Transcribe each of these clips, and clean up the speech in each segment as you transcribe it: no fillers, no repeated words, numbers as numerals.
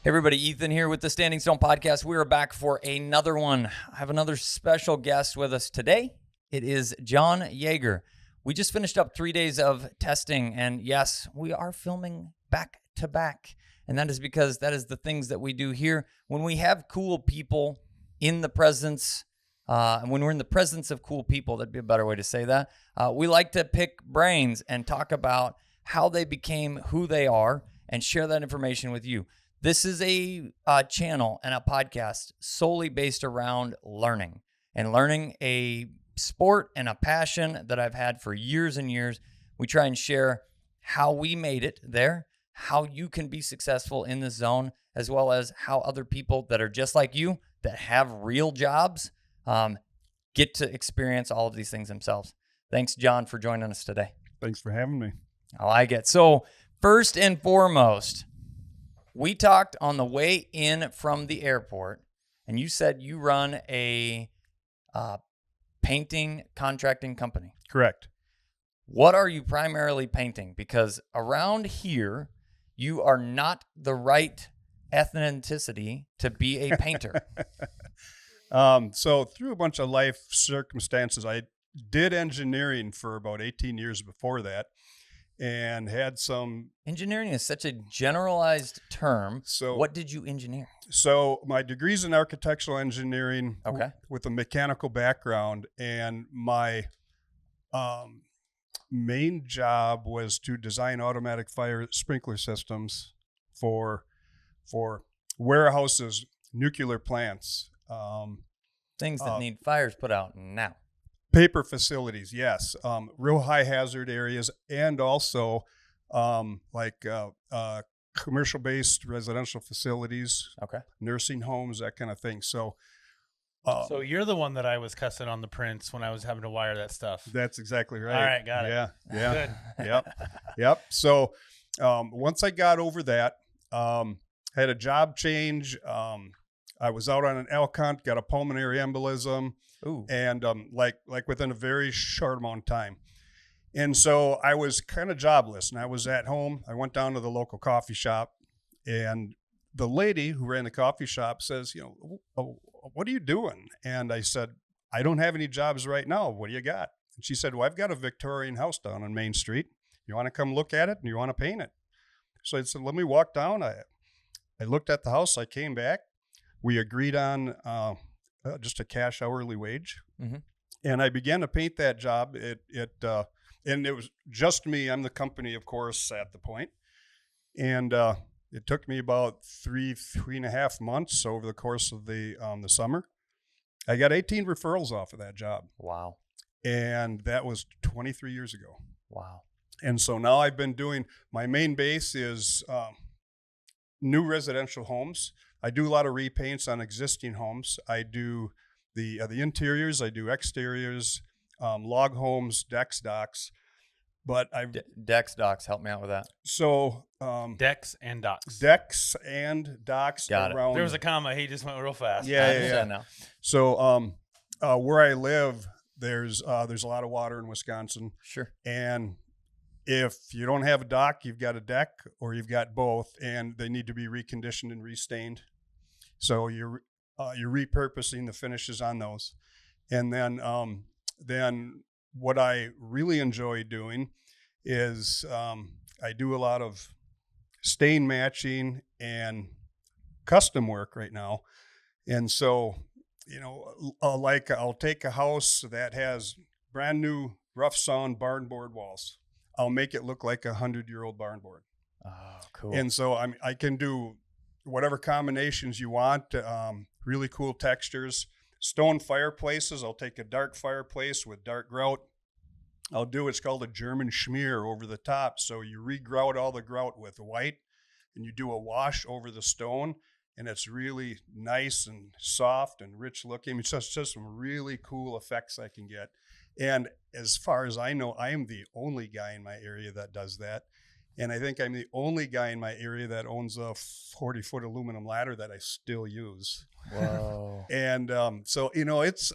Hey everybody, Ethan here with the Standing Stone Podcast. We are back for another one. I have another special guest with us today. It is Jon Yaeger. We just finished up 3 days of testing, and yes, we are filming back to back. And that is because that is the things that we do here. When we have cool people in the presence, and when we're in the presence of cool people, that'd be a better way to say that, we like to pick brains and talk about how they became who they are and share that information with you. This is a channel and a podcast solely based around learning a sport and a passion that I've had for years and years. We try and share how we made it there, how you can be successful in this zone, as well as how other people that are just like you, that have real jobs, get to experience all of these things themselves. Thanks, Jon, for joining us today. Thanks for having me. I like it. So first and foremost, we talked on the way in from the airport, and you said you run a painting contracting company. Correct. What are you primarily painting? Because around here, you are not the right ethnicity to be a painter. So through a bunch of life circumstances, I did engineering for about 18 years before that. And had some... Engineering is such a generalized term. So what did you engineer? So my degree's in architectural engineering, okay, with a mechanical background. And my main job was to design automatic fire sprinkler systems for warehouses, nuclear plants. Things that need fires put out now. Paper facilities, yes. Real high hazard areas, and also commercial-based residential facilities, okay, nursing homes, that kind of thing. So you're the one that I was cussing on the prints when I was having to wire that stuff. That's exactly right. All right, got it. Yeah. Good. Yep. So once I got over that, had a job change. I was out on an elk hunt, got a pulmonary embolism. Ooh. And like within a very short amount of time. And so I was kind of jobless, and I was at home. I went down to the local coffee shop, and the lady who ran the coffee shop says, what are you doing? And I said, I don't have any jobs right now. What do you got? And she said, well, I've got a Victorian house down on Main Street. You want to come look at it, and you want to paint it? So I said, let me walk down. I looked at the house. I came back. We agreed on just a cash hourly wage. Mm-hmm. And I began to paint that job. And it was just me. I'm the company, of course, at the point. And it took me about three and a half months over the course of the summer. I got 18 referrals off of that job. Wow. And that was 23 years ago. Wow. And so now I've been doing, my main base is new residential homes. I do a lot of repaints on existing homes. I do the interiors. I do exteriors, log homes, decks, docks. But I've decks, docks. Help me out with that. So decks and docks. Decks and docks. Got around. It. There was a comma. He just went real fast. Yeah. Now. So where I live, there's a lot of water in Wisconsin. Sure. And if you don't have a dock, you've got a deck, or you've got both, and they need to be reconditioned and restained. So you're repurposing the finishes on those. And then what I really enjoy doing is I do a lot of stain matching and custom work right now. And so, I'll take a house that has brand new rough sawn barn board walls. I'll make it look like 100-year-old barn board. Oh, cool. And so I can do whatever combinations you want, really cool textures. Stone fireplaces, I'll take a dark fireplace with dark grout. I'll do what's called a German schmear over the top. So you re-grout all the grout with white, and you do a wash over the stone, and it's really nice and soft and rich looking. It's just some really cool effects I can get. And as far as I know, I am the only guy in my area that does that. And I think I'm the only guy in my area that owns a 40-foot aluminum ladder that I still use. Whoa. And so, it's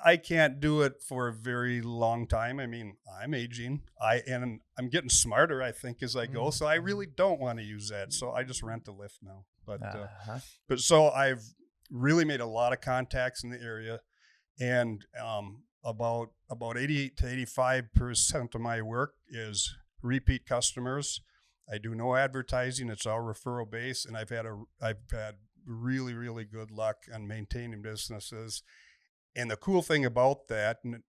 I can't do it for a very long time. I mean, I'm aging. And I'm getting smarter, I think, as I go. So I really don't want to use that. So I just rent a lift now. But so I've really made a lot of contacts in the area, and about 88 to 85% of my work is repeat customers. I do no advertising. It's all referral based, and I've had really, really good luck on maintaining businesses. And the cool thing about that, and,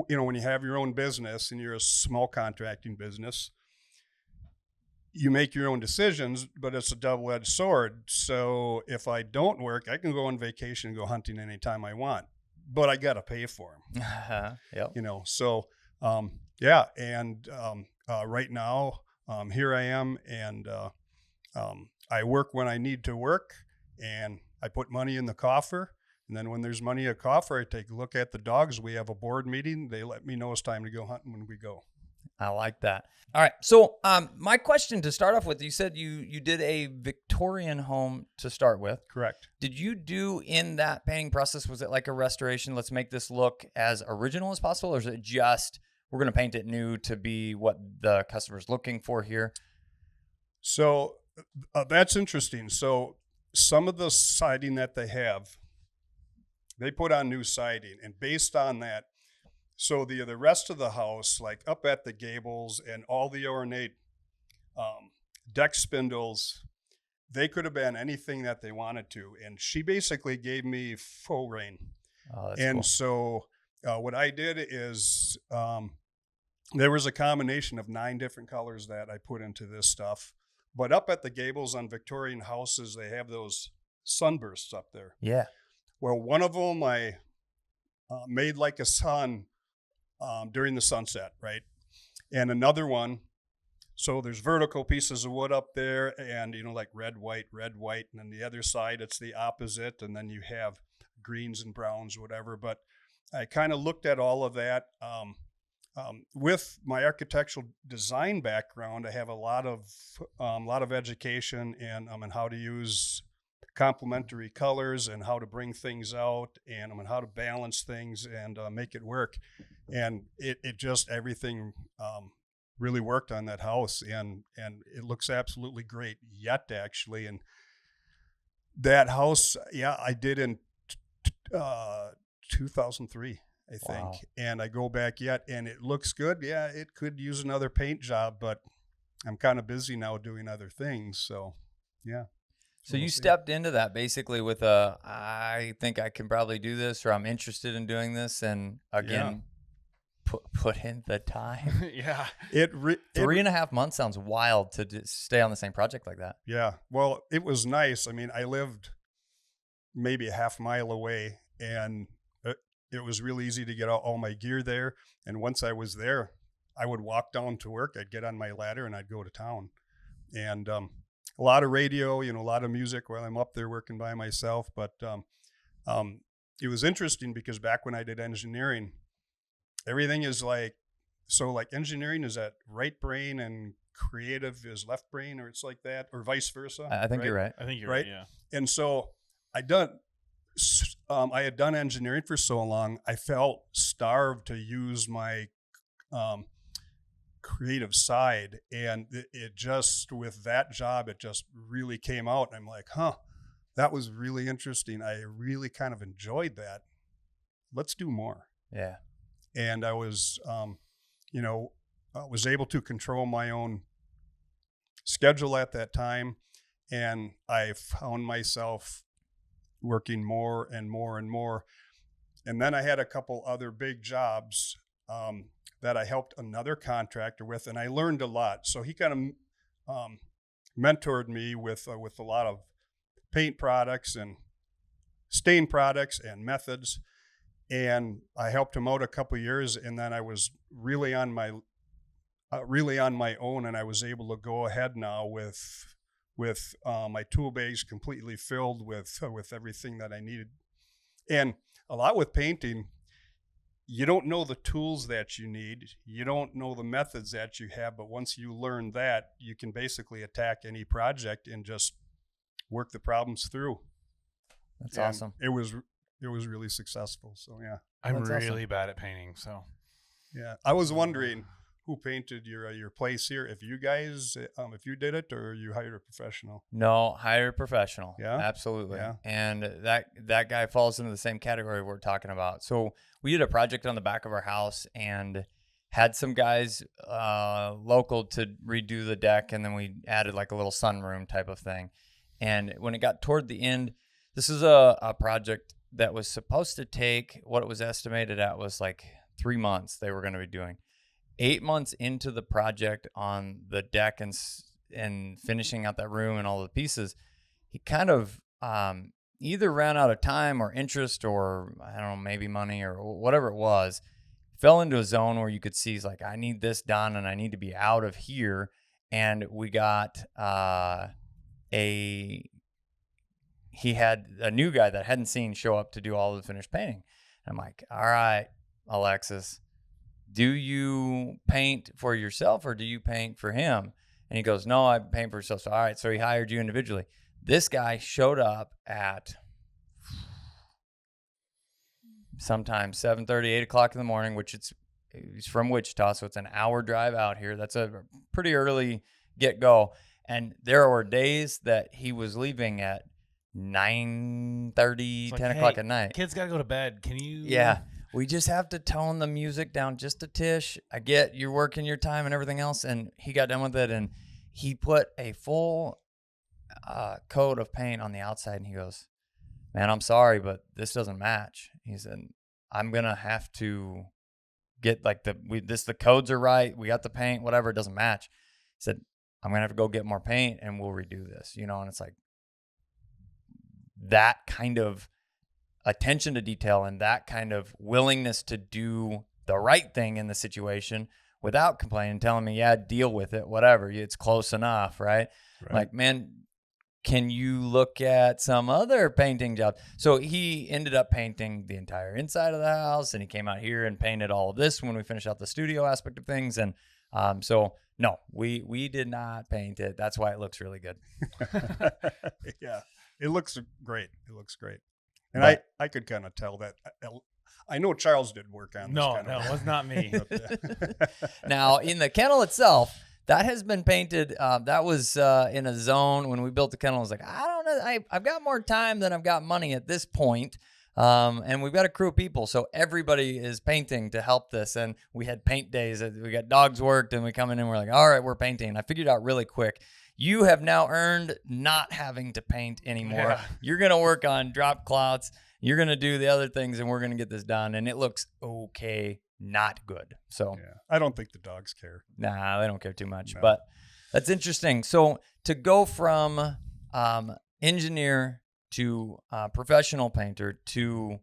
you know, when you have your own business and you're a small contracting business, you make your own decisions, but it's a double-edged sword. So if I don't work, I can go on vacation and go hunting anytime I want, but I got to pay for them. Yep. You know, so yeah. And right now, here I am, and I work when I need to work, and I put money in the coffer. And then when there's money in the coffer, I take a look at the dogs. We have a board meeting. They let me know it's time to go hunting when we go. I like that. All right. So my question to start off with, you said you did a Victorian home to start with. Correct. Did you do in that painting process, was it like a restoration? Let's make this look as original as possible. Or is it just, we're going to paint it new to be what the customer's looking for here? So that's interesting. So some of the siding that they have, they put on new siding, and based on that, so the rest of the house, like up at the gables and all the ornate deck spindles, they could have been anything that they wanted to. And she basically gave me full reign. Oh, that's and cool. So what I did is there was a combination of 9 different colors that I put into this stuff. But up at the gables on Victorian houses, they have those sunbursts up there. Yeah. Well, one of them I made like a sun during the sunset, right? And another one, so there's vertical pieces of wood up there, and, you know, like red, white, and then the other side, it's the opposite, and then you have greens and browns, whatever. But I kind of looked at all of that. With my architectural design background, I have a lot of education in how to use complementary colors and how to bring things out, and how to balance things and make it work. And it just, everything really worked on that house, and it looks absolutely great yet, actually. And that house, yeah, I did in 2003, I think. Wow. And I go back yet, and it looks good. Yeah, it could use another paint job, but I'm kind of busy now doing other things. So, yeah. So you stepped into that basically with I think I can probably do this, or I'm interested in doing this. And again, put in the time. Yeah. 3.5 months sounds wild to stay on the same project like that. Yeah. Well, it was nice. I mean, I lived maybe a half mile away, and it was really easy to get all my gear there. And once I was there, I would walk down to work. I'd get on my ladder and I'd go to town. And a lot of radio, a lot of music while I'm up there working by myself. But it was interesting because back when I did engineering, everything is like engineering is at right brain and creative is left brain, or it's like that, or vice versa. I think you're right. I think you're right. Yeah. And so I had done engineering for so long, I felt starved to use my creative side. And it just, with that job, it just really came out. And I'm like, that was really interesting. I really kind of enjoyed that. Let's do more. Yeah. And I was, was able to control my own schedule at that time. And I found myself working more and more and more. And then I had a couple other big jobs that I helped another contractor with, and I learned a lot. So he kind of mentored me with a lot of paint products and stain products and methods. And I helped him out a couple of years, and then I was really on my own, and I was able to go ahead now with my tool bags completely filled with everything that I needed. And a lot with painting, you don't know the tools that you need, you don't know the methods that you have, but once you learn that, you can basically attack any project and just work the problems through. That's awesome. It was it was really successful. So yeah, I'm That's awesome. really bad at painting, so yeah. I was wondering who painted your place here. If you guys, if you did it or you hired a professional. No, hire a professional. Yeah? Absolutely. Yeah. And that guy falls into the same category we're talking about. So we did a project on the back of our house and had some guys local to redo the deck, and then we added like a little sunroom type of thing. And when it got toward the end, this is a project that was supposed to take, what it was estimated at was like 3 months they were going to be doing. 8 months into the project on the deck and finishing out that room and all the pieces, he kind of either ran out of time or interest or, I don't know, maybe money or whatever it was, fell into a zone where you could see he's like, I need this done and I need to be out of here. And we got he had a new guy that I hadn't seen show up to do all the finished painting. I'm like, all right, Alexis, do you paint for yourself or do you paint for him? And he goes, no, I paint for myself. So, all right. So he hired you individually. This guy showed up at sometimes 7:30, 8 o'clock in the morning, which he's from Wichita. So it's an hour drive out here. That's a pretty early get go. And there were days that he was leaving at 9:30, 10 o'clock at night. Kids got to go to bed. Can you? Yeah. We just have to tone the music down just a tish. I get you're working your time and everything else. And he got done with it. And he put a full coat of paint on the outside. And he goes, man, I'm sorry, but this doesn't match. He said, I'm going to have to get like the codes are right. We got the paint, whatever. It doesn't match. He said, I'm going to have to go get more paint and we'll redo this, you know? And it's like that kind of attention to detail and that kind of willingness to do the right thing in the situation without complaining, telling me, yeah, deal with it, whatever. It's close enough, right? Like, man, can you look at some other painting job? So he ended up painting the entire inside of the house, and he came out here and painted all of this when we finished out the studio aspect of things. And so, no, we did not paint it. That's why it looks really good. Yeah, it looks great. It looks great. And but, I could kind of tell that. I know Charles did work on this. No, it was not me. Now, in the kennel itself, that has been painted. That was in a zone when we built the kennel. I was like, I don't know. I've got more time than I've got money at this point. And we've got a crew of people. So everybody is painting to help this. And we had paint days. We got dogs worked and we come in and we're like, all right, we're painting. I figured out really quick. You have now earned not having to paint anymore. Yeah. You're going to work on drop clouts. You're going to do the other things and we're going to get this done. And it looks okay. Not good. So yeah, I don't think the dogs care. Nah, they don't care too much. No. But that's interesting. So to go from engineer to professional painter to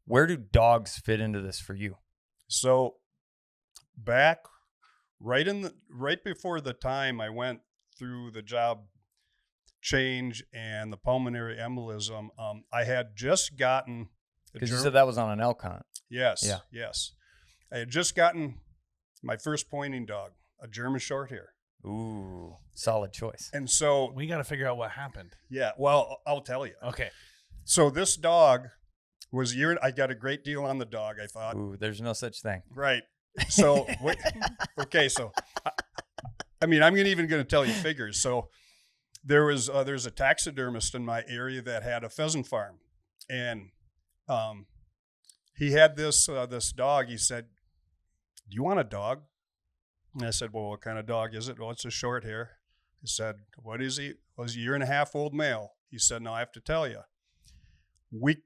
where do dogs fit into this for you? So back right before the time I went through the job change and the pulmonary embolism, I had just gotten. Because you said that was on an elk hunt. Yes. Yeah. Yes. I had just gotten my first pointing dog, a German Shorthaired. Ooh, solid choice. And so we got to figure out what happened. Yeah, well, I'll tell you. Okay. So this dog was I got a great deal on the dog, I thought. Ooh, there's no such thing. Right. So, okay, so, I'm even going to tell you figures. So there's a taxidermist in my area that had a pheasant farm. And he had this dog. He said, do you want a dog? And I said, well, what kind of dog is it? Well, it's a short hair. He said, what is he? Well, he's a 1.5-year-old male. He said, no, I have to tell you, we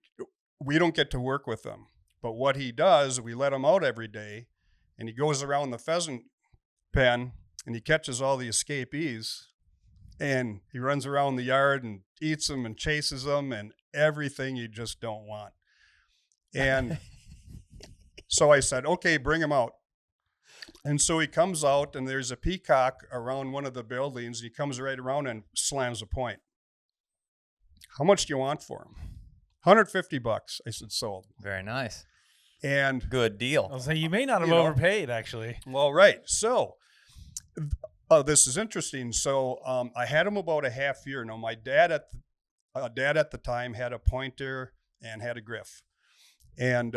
don't get to work with him. But what he does, we let him out every day, and he goes around the pheasant pen, and he catches all the escapees, and he runs around the yard and eats them and chases them and everything you just don't want. And so I said, okay, bring him out. And so he comes out, and there's a peacock around one of the buildings. He comes right around and slams a point. How much do you want for him? $150. I said, sold. Very nice. And good deal. I'll say you may not have overpaid, actually. Well, right. So this is interesting. So I had him about a half year. Now, my dad at the time had a pointer and had a griff. And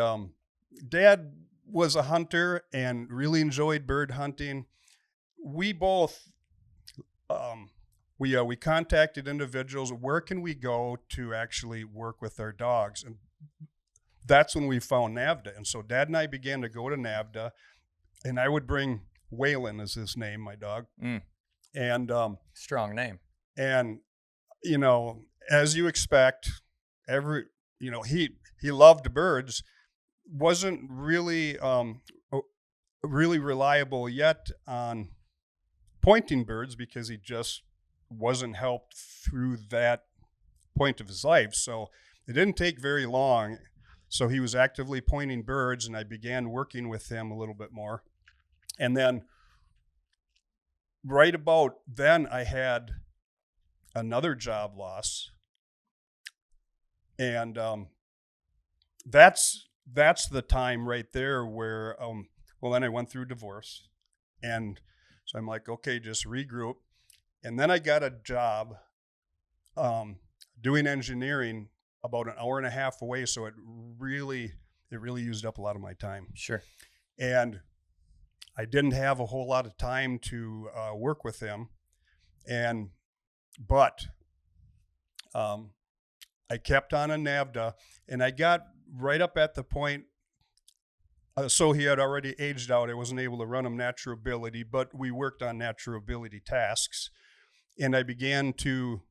Dad was a hunter and really enjoyed bird hunting. We both, we contacted individuals. Where can we go to actually work with our dogs? And that's when we found NAVHDA. And so Dad and I began to go to NAVHDA, and I would bring Waylon, is his name, my dog. And strong name. And as you expect, he loved birds, wasn't really really reliable yet on pointing birds because he just wasn't helped through that point of his life. So it didn't take very long. So he was actively pointing birds, and I began working with him a little bit more. And then right about then I had another job loss. And that's the time right there where, then I went through divorce. And so I'm like, okay, just regroup. And then I got a job doing engineering about an hour and a half away. So it really used up a lot of my time. Sure. And I didn't have a whole lot of time to work with him. But I kept on a NAVHDA, and I got right up at the point. So he had already aged out. I wasn't able to run him natural ability, but we worked on natural ability tasks. And I began to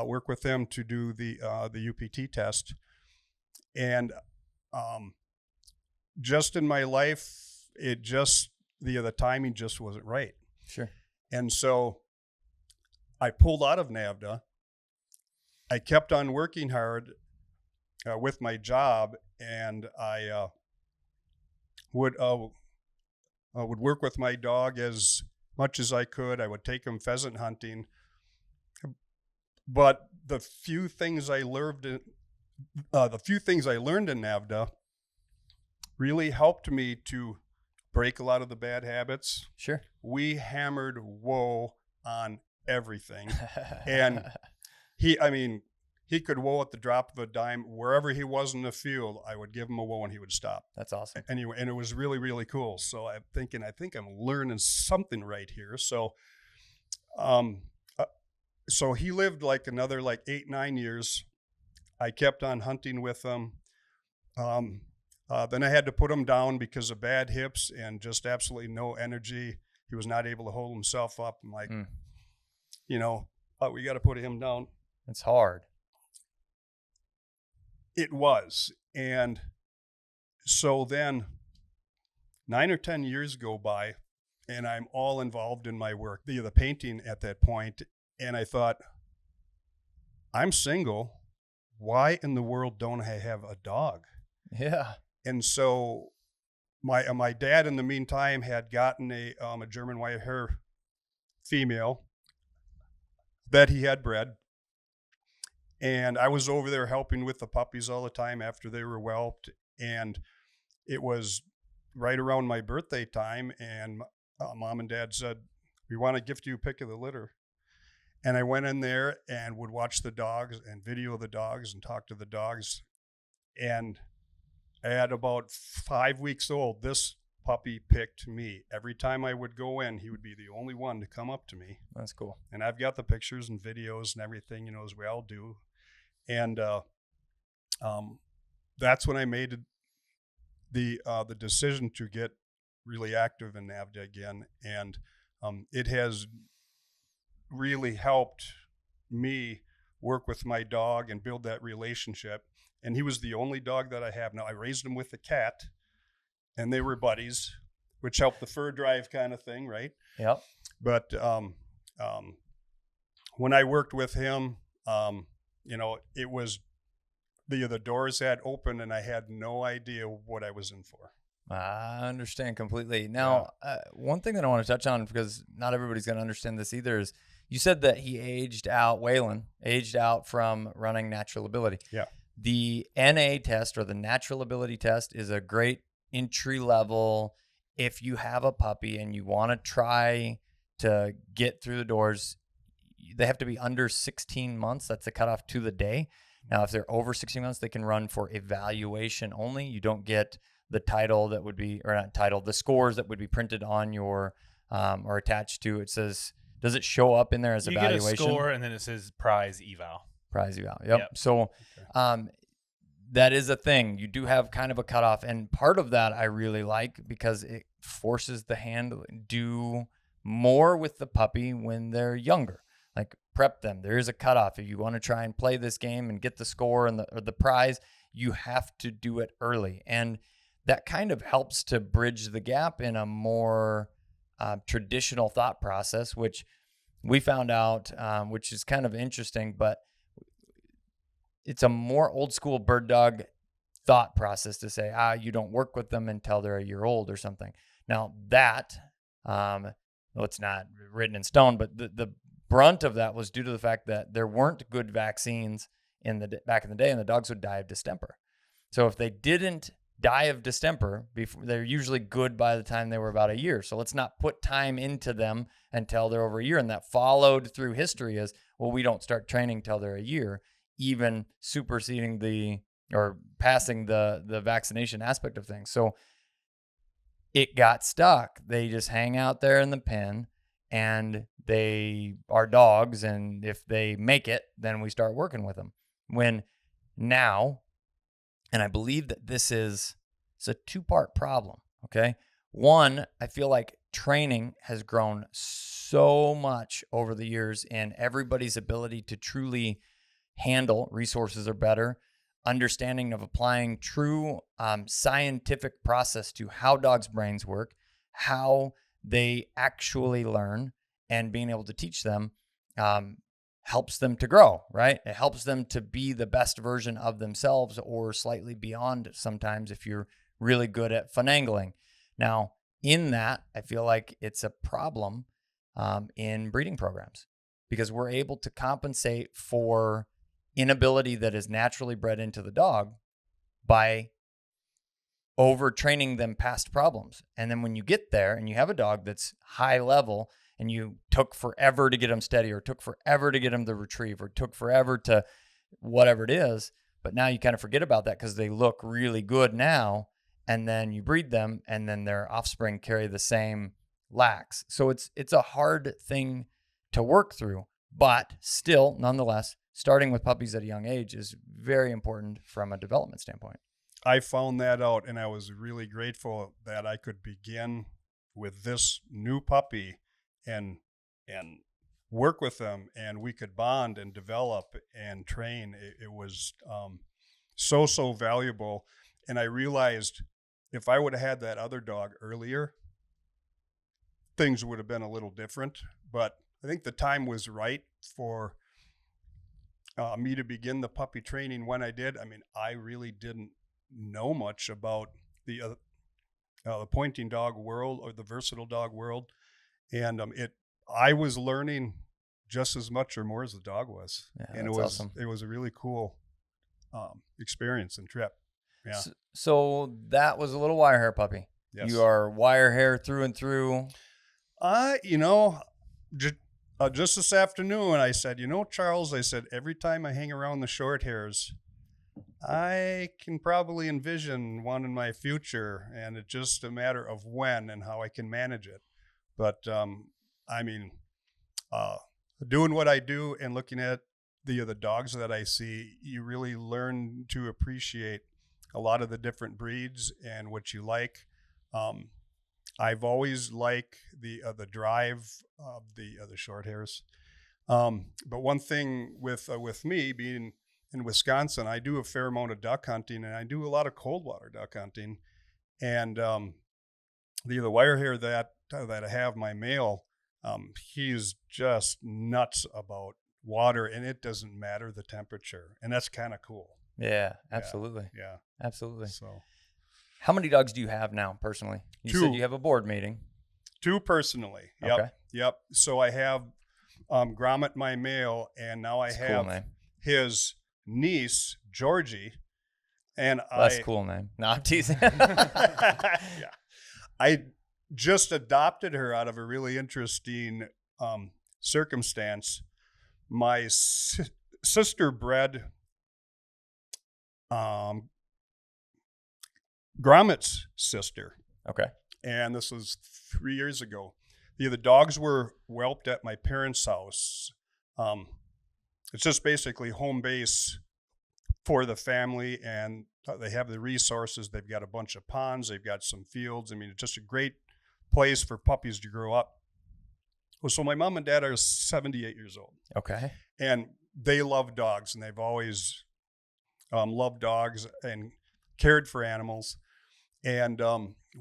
work with them to do the UPT test. And just in my life, it just, the timing just wasn't right. Sure. And so I pulled out of NAVHDA. I kept on working hard with my job, and I would work with my dog as much as I could. I would take him pheasant hunting. But the few things I learned in NAVHDA really helped me to break a lot of the bad habits. Sure. We hammered whoa on everything. And he could whoa at the drop of a dime. Wherever he was in the field, I would give him a whoa and he would stop. That's awesome. Anyway, and it was really, really cool. So I'm thinking, I think I'm learning something right here. So, so he lived like another 8-9 years. I kept on hunting with him. Then I had to put him down because of bad hips and just absolutely no energy. He was not able to hold himself up. I'm like, we got to put him down. It's hard. It was. And so then 9 or 10 years go by, and I'm all involved in my work, the painting at that point. And I thought, I'm single. Why in the world don't I have a dog? Yeah. And so my dad, in the meantime, had gotten a German Shorthaired female that he had bred. And I was over there helping with the puppies all the time after they were whelped. And it was right around my birthday time, and Mom and Dad said, we want to gift you a pick of the litter. And I went in there and would watch the dogs and video the dogs and talk to the dogs. And at about 5 weeks old, this puppy picked me. Every time I would go in, he would be the only one to come up to me. That's cool. And I've got the pictures and videos and everything, as we all do. And that's when I made the decision to get really active in NAVHDA again. And it has really helped me work with my dog and build that relationship. And he was the only dog that I have now. I raised him with a cat, and they were buddies, which helped the fur drive kind of thing, right? Yep. But when I worked with him, it was the doors had opened, and I had no idea what I was in for. I understand completely. Now, one thing that I want to touch on, because not everybody's going to understand this either, is you said that he Waylon aged out from running natural ability. Yeah. The NA test, or the natural ability test, is a great entry level. If you have a puppy and you want to try to get through the doors, they have to be under 16 months. That's the cutoff to the day. Now, if they're over 16 months, they can run for evaluation only. You don't get the title that would be, or not title, the scores that would be printed on your, or attached to. It says, does it show up in there as evaluation? You get a score, and then it says prize eval. Prize eval. Yep. So, that is a thing. You do have kind of a cutoff, and part of that I really like because it forces the hand to do more with the puppy when they're younger. Like prep them. There is a cutoff. If you want to try and play this game and get the score and the prize, you have to do it early, and that kind of helps to bridge the gap in a more traditional thought process, which we found out, which is kind of interesting, but it's a more old school bird dog thought process to say, you don't work with them until they're a year old or something. Now that, well, it's not written in stone, but the brunt of that was due to the fact that there weren't good vaccines back in the day, and the dogs would die of distemper. So if they didn't die of distemper, they're usually good by the time they were about a year. So let's not put time into them until they're over a year. And that followed through history as, well, we don't start training till they're a year, even superseding or passing the vaccination aspect of things. So it got stuck. They just hang out there in the pen, and they are dogs. And if they make it, then we start working with them. When now, and I believe that it's a two-part problem, okay? One, I feel like training has grown so much over the years, and everybody's ability to truly handle resources are better. Understanding of applying true scientific process to how dogs' brains work, how they actually learn, and being able to teach them helps them to grow, right? It helps them to be the best version of themselves, or slightly beyond sometimes if you're really good at finagling. Now, in that, I feel like it's a problem in breeding programs, because we're able to compensate for inability that is naturally bred into the dog by overtraining them past problems. And then when you get there and you have a dog that's high level, and you took forever to get them steady, or took forever to get them to retrieve, or took forever to whatever it is, but now you kind of forget about that because they look really good now, and then you breed them, and then their offspring carry the same lacks. So it's a hard thing to work through, but still, nonetheless, starting with puppies at a young age is very important from a development standpoint. I found that out, and I was really grateful that I could begin with this new puppy and work with them, and we could bond and develop and train. It was so valuable. And I realized if I would have had that other dog earlier, things would have been a little different. But I think the time was right for me to begin the puppy training when I did. I mean, I really didn't know much about the pointing dog world or the versatile dog world. And I was learning just as much or more as the dog was. Yeah, and awesome. It was a really cool experience and trip. Yeah. So that was a little wire hair puppy. Yes. You are wire hair through and through. Just this afternoon, I said, Charles, I said, every time I hang around the short hairs, I can probably envision one in my future, and it's just a matter of when and how I can manage it. But doing what I do and looking at the dogs that I see, you really learn to appreciate a lot of the different breeds and what you like. I've always liked the drive of the short hairs. But one thing with me being in Wisconsin, I do a fair amount of duck hunting, and I do a lot of cold water duck hunting. And the wire hair that I have, my male, he's just nuts about water, and it doesn't matter the temperature, and that's kind of cool. Yeah, absolutely. Yeah, absolutely. So, how many dogs do you have now personally? You said you have a board meeting. 2 personally. Yep. Okay. Yep. So I have Gromit, my male, and now I have cool name. His niece, Georgie. And that's a cool name. No, I'm teasing. Yeah. I just adopted her out of a really interesting circumstance. My sister bred Gromit's sister. Okay. And this was 3 years ago. The dogs were whelped at my parents' house. It's just basically home base for the family, and they have the resources. They've got a bunch of ponds. They've got some fields. I mean, it's just a great place for puppies to grow up. So my mom and dad are 78 years old. Okay. And they love dogs, and they've always loved dogs and cared for animals. And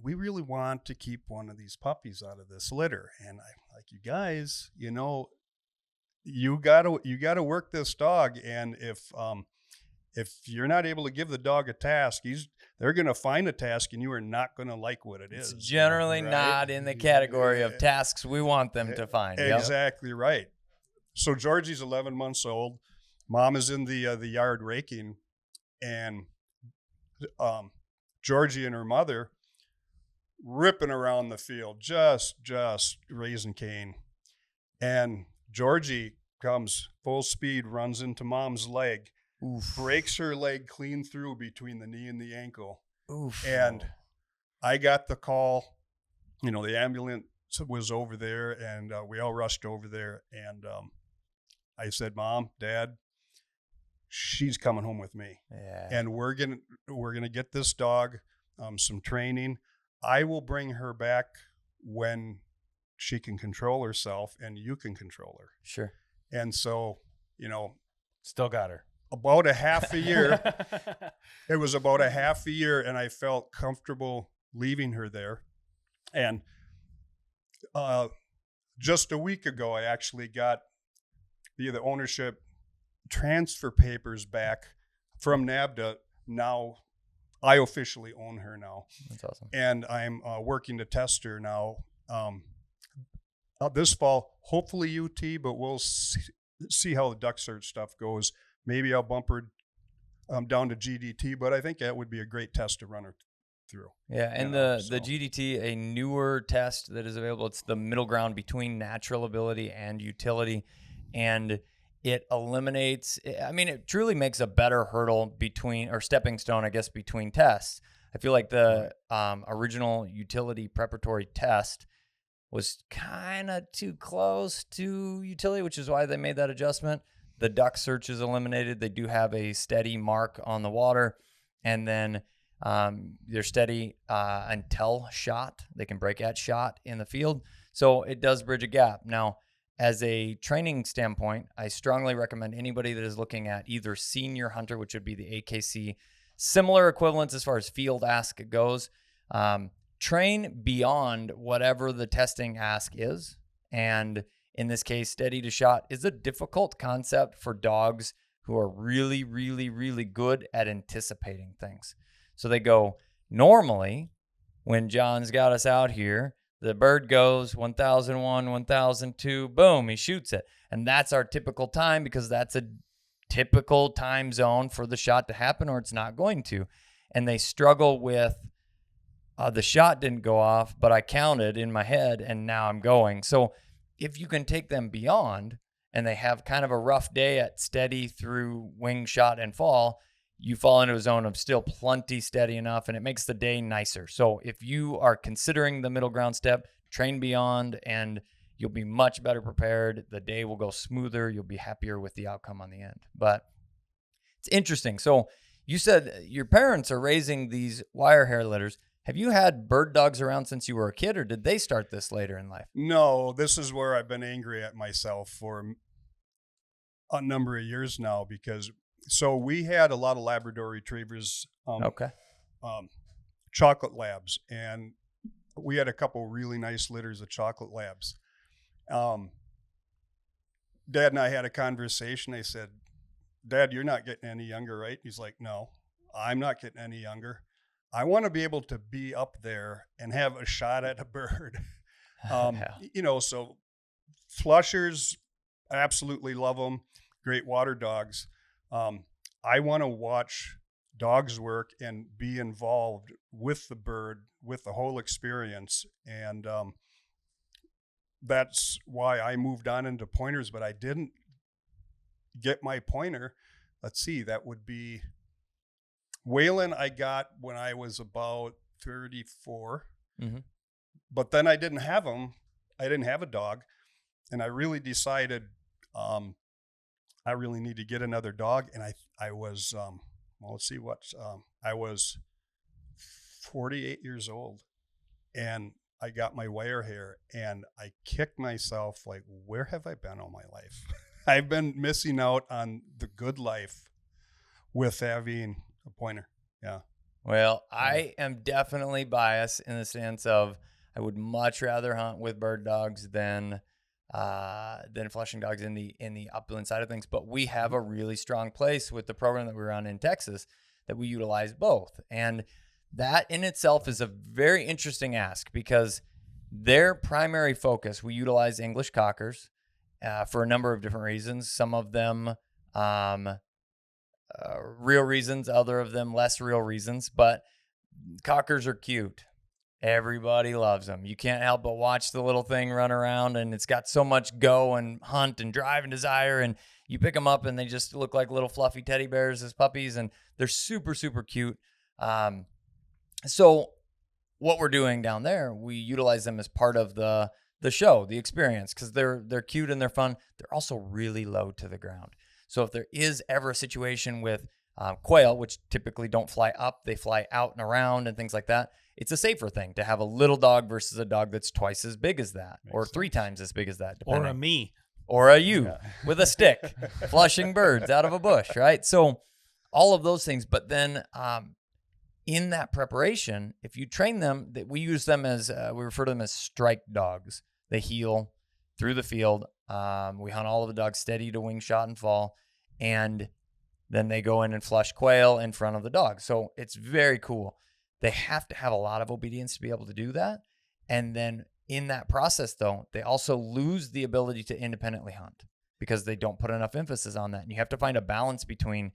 we really want to keep one of these puppies out of this litter. And I'm like, you guys, you gotta work this dog. And if you're not able to give the dog a task, they're gonna find a task, and you are not gonna like what it is. It's generally right? not in the category of tasks we want them to find. Exactly right. So Georgie's 11 months old. Mom is in the yard raking, and Georgie and her mother ripping around the field, just raising Cain. And Georgie comes full speed, runs into mom's leg, breaks her leg clean through between the knee and the ankle. Oof. And I got the call, the ambulance was over there, and we all rushed over there. And I said, Mom, Dad, she's coming home with me. Yeah. And we're gonna get this dog some training. I will bring her back when she can control herself, and you can control her. Sure. And so, Still got her. about a half a year, it was about a half a year, and I felt comfortable leaving her there. And just a week ago, I actually got the ownership transfer papers back from NAVHDA. Now I officially own her now. That's awesome. And I'm working to test her now this fall, hopefully UT, but we'll see how the duck search stuff goes. Maybe I'll bump her down to GDT, but I think that would be a great test to run her through. Yeah, and the GDT, a newer test that is available. It's the middle ground between natural ability and utility, and it eliminates, it truly makes a better hurdle between, or stepping stone, I guess, between tests. I feel like the original utility preparatory test was kind of too close to utility, which is why they made that adjustment. The duck search is eliminated. They do have a steady mark on the water, and then they're steady until shot. They can break at shot in the field. So it does bridge a gap. Now, as a training standpoint, I strongly recommend anybody that is looking at either senior hunter, which would be the AKC, similar equivalents as far as field ask goes, train beyond whatever the testing ask is. And in this case, steady to shot is a difficult concept for dogs who are really, really, really good at anticipating things. So they go, normally, when John's got us out here, the bird goes 1001, 1002, boom, he shoots it. And that's our typical time, because that's a typical time zone for the shot to happen, or it's not going to. And they struggle with, the shot didn't go off, but I counted in my head, and now I'm going. So if you can take them beyond, and they have kind of a rough day at steady through wing, shot, and fall, you fall into a zone of still plenty steady enough, and it makes the day nicer. So if you are considering the middle ground step, train beyond, and you'll be much better prepared. The day will go smoother. You'll be happier with the outcome on the end. But it's interesting. So you said your parents are raising these wire hair litters. Have you had bird dogs around since you were a kid, or did they start this later in life? No, this is where I've been angry at myself for a number of years now, because so we had a lot of Labrador retrievers, chocolate labs, and we had a couple really nice litters of chocolate labs. Dad and I had a conversation. I said, Dad, you're not getting any younger, right? He's like, no, I'm not getting any younger. I want to be able to be up there and have a shot at a bird. So flushers, I absolutely love them. Great water dogs. I want to watch dogs work and be involved with the bird, with the whole experience. And that's why I moved on into pointers, but I didn't get my pointer. Let's see, that would be Waylon I got when I was about 34, Mhm. but then I didn't have him. I didn't have a dog, and I really decided I really need to get another dog. And I was well, let's see what I was 48 years old, and I got my wire hair, and I kicked myself like, where have I been all my life? I've been missing out on the good life with having a pointer. Yeah. Well, I am definitely biased in the sense of I would much rather hunt with bird dogs than flushing dogs in the upland side of things. But we have a really strong place with the program that we run in Texas that we utilize both. And that in itself is a very interesting ask because their primary focus, we utilize English cockers for a number of different reasons. Some of them real reasons, other of them less real reasons, but cockers are cute. Everybody loves them. You can't help but watch the little thing run around, and it's got so much go and hunt and drive and desire, and you pick them up and they just look like little fluffy teddy bears as puppies, and they're super, super cute. So what we're doing down there, we utilize them as part of the show, the experience, because they're cute and they're fun. They're also really low to the ground. So if there is ever a situation with quail, which typically don't fly up, they fly out and around and things like that, it's a safer thing to have a little dog versus a dog that's twice as big as that. Makes or 3 times as big as that. Or a me. Or a you with a stick, flushing birds out of a bush, right? So all of those things. But then in that preparation, if you train them, we use them as, we refer to them as strike dogs. They heel through the field. We hunt all of the dogs steady to wing, shot, and fall. And then they go in and flush quail in front of the dog. So it's very cool. They have to have a lot of obedience to be able to do that. And then in that process, though, they also lose the ability to independently hunt because they don't put enough emphasis on that. And you have to find a balance between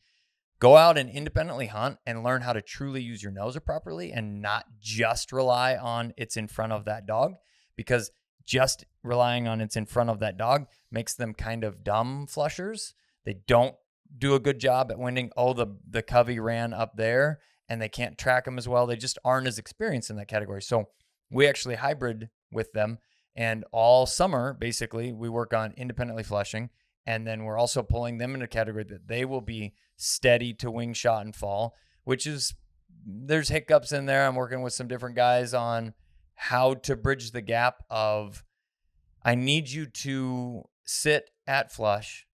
go out and independently hunt and learn how to truly use your noser properly and not just rely on it's in front of that dog, because just relying on it's in front of that dog makes them kind of dumb flushers. They don't do a good job at winding. Oh, the covey ran up there and they can't track them as well. They just aren't as experienced in that category. So we actually hybrid with them. And all summer, basically, we work on independently flushing. And then we're also pulling them into a category that they will be steady to wing, shot, and fall, which is, there's hiccups in there. I'm working with some different guys on how to bridge the gap of, I need you to sit at flush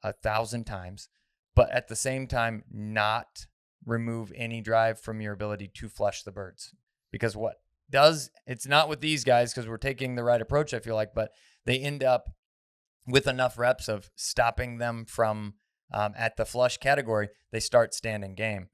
1,000 times, but at the same time, not remove any drive from your ability to flush the birds. Because it's not with these guys, because we're taking the right approach, I feel like, but they end up with enough reps of stopping them from, at the flush category, they start standing game,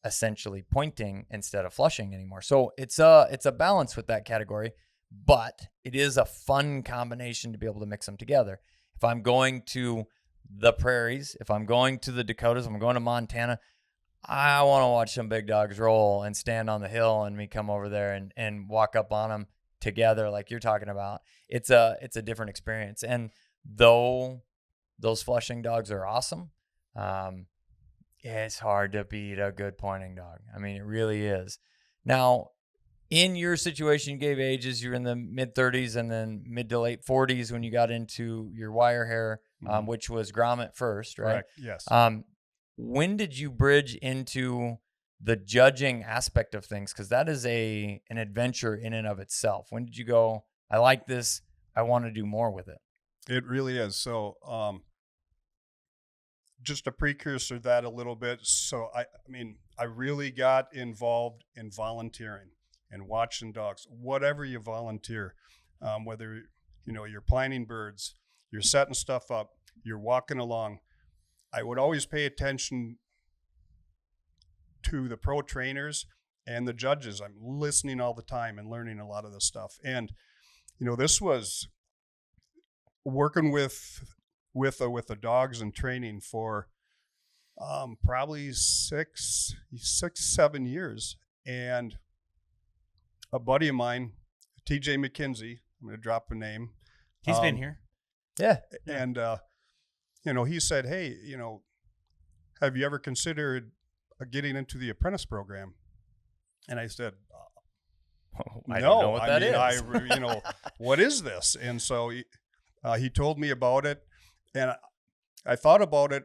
essentially pointing instead of flushing anymore. So it's a balance with that category, but it is a fun combination to be able to mix them together. If I'm going to the prairies, if I'm going to the Dakotas, if I'm going to Montana, I want to watch some big dogs roll and stand on the hill and me come over there and walk up on them together like you're talking about. It's a different experience. And though those flushing dogs are awesome, it's hard to beat a good pointing dog. I mean, it really is. Now, in your situation, you gave ages, you're in the mid-30s and then mid to late 40s when you got into your wire hair, which was grommet first, right? Correct. Yes. When did you bridge into the judging aspect of things? Because that is an adventure in and of itself. When did you go, I like this, I want to do more with it? It really is. So just a precursor to that a little bit. So I really got involved in volunteering and watching dogs, whatever you volunteer, whether, you're planting birds, you're setting stuff up, you're walking along. I would always pay attention to the pro trainers and the judges. I'm listening all the time and learning a lot of this stuff. And, this was working with the dogs and training for probably 7 years. And a buddy of mine, TJ McKenzie, I'm going to drop a name. He's been here. Yeah. And, he said, hey, have you ever considered getting into the apprentice program. And I said, I don't know what that is. What is this? And so he told me about it, and I thought about it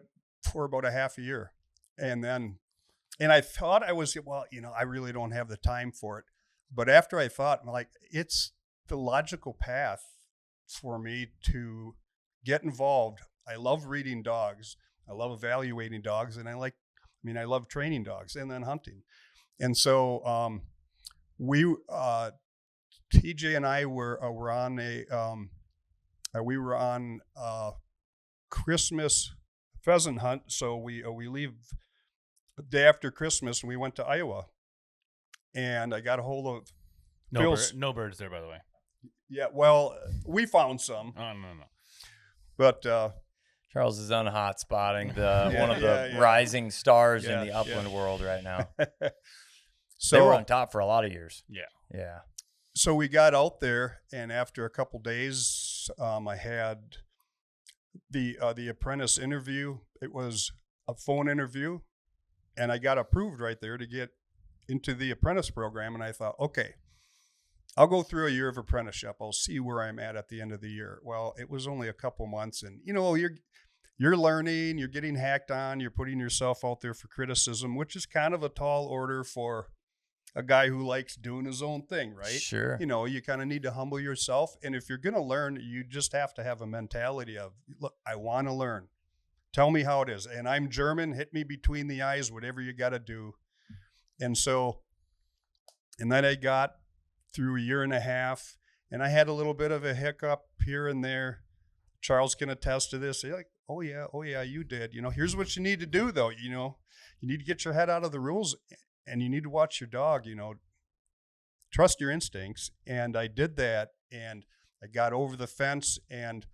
for about a half a year. And I thought I was, I really don't have the time for it. But after I thought, I'm like, it's the logical path for me to get involved. I love reading dogs. I love evaluating dogs. And I love training dogs and then hunting. And so TJ and I were on a Christmas pheasant hunt. So we leave the day after Christmas, and we went to Iowa. And I got a hold of no birds there, by the way. Yeah, well, we found some. Oh, no. But Charles is on hot spotting one of the rising stars in the upland world right now. So they were on top for a lot of years. Yeah. So we got out there, and after a couple days, I had the apprentice interview. It was a phone interview, and I got approved right there to get into the apprentice program. And I thought, okay, I'll go through a year of apprenticeship. I'll see where I'm at the end of the year. Well, it was only a couple months, and you're learning, you're getting hacked on, you're putting yourself out there for criticism, which is kind of a tall order for a guy who likes doing his own thing, right? Sure. You kind of need to humble yourself. And if you're going to learn, you just have to have a mentality of, look, I want to learn. Tell me how it is. And I'm German, hit me between the eyes, whatever you got to do. And then I got through a year and a half, and I had a little bit of a hiccup here and there. Charles can attest to this. They're like, oh yeah, you did. Here's what you need to do, though. You need to get your head out of the rules, and you need to watch your dog. Trust your instincts. And I did that, and I got over the fence, and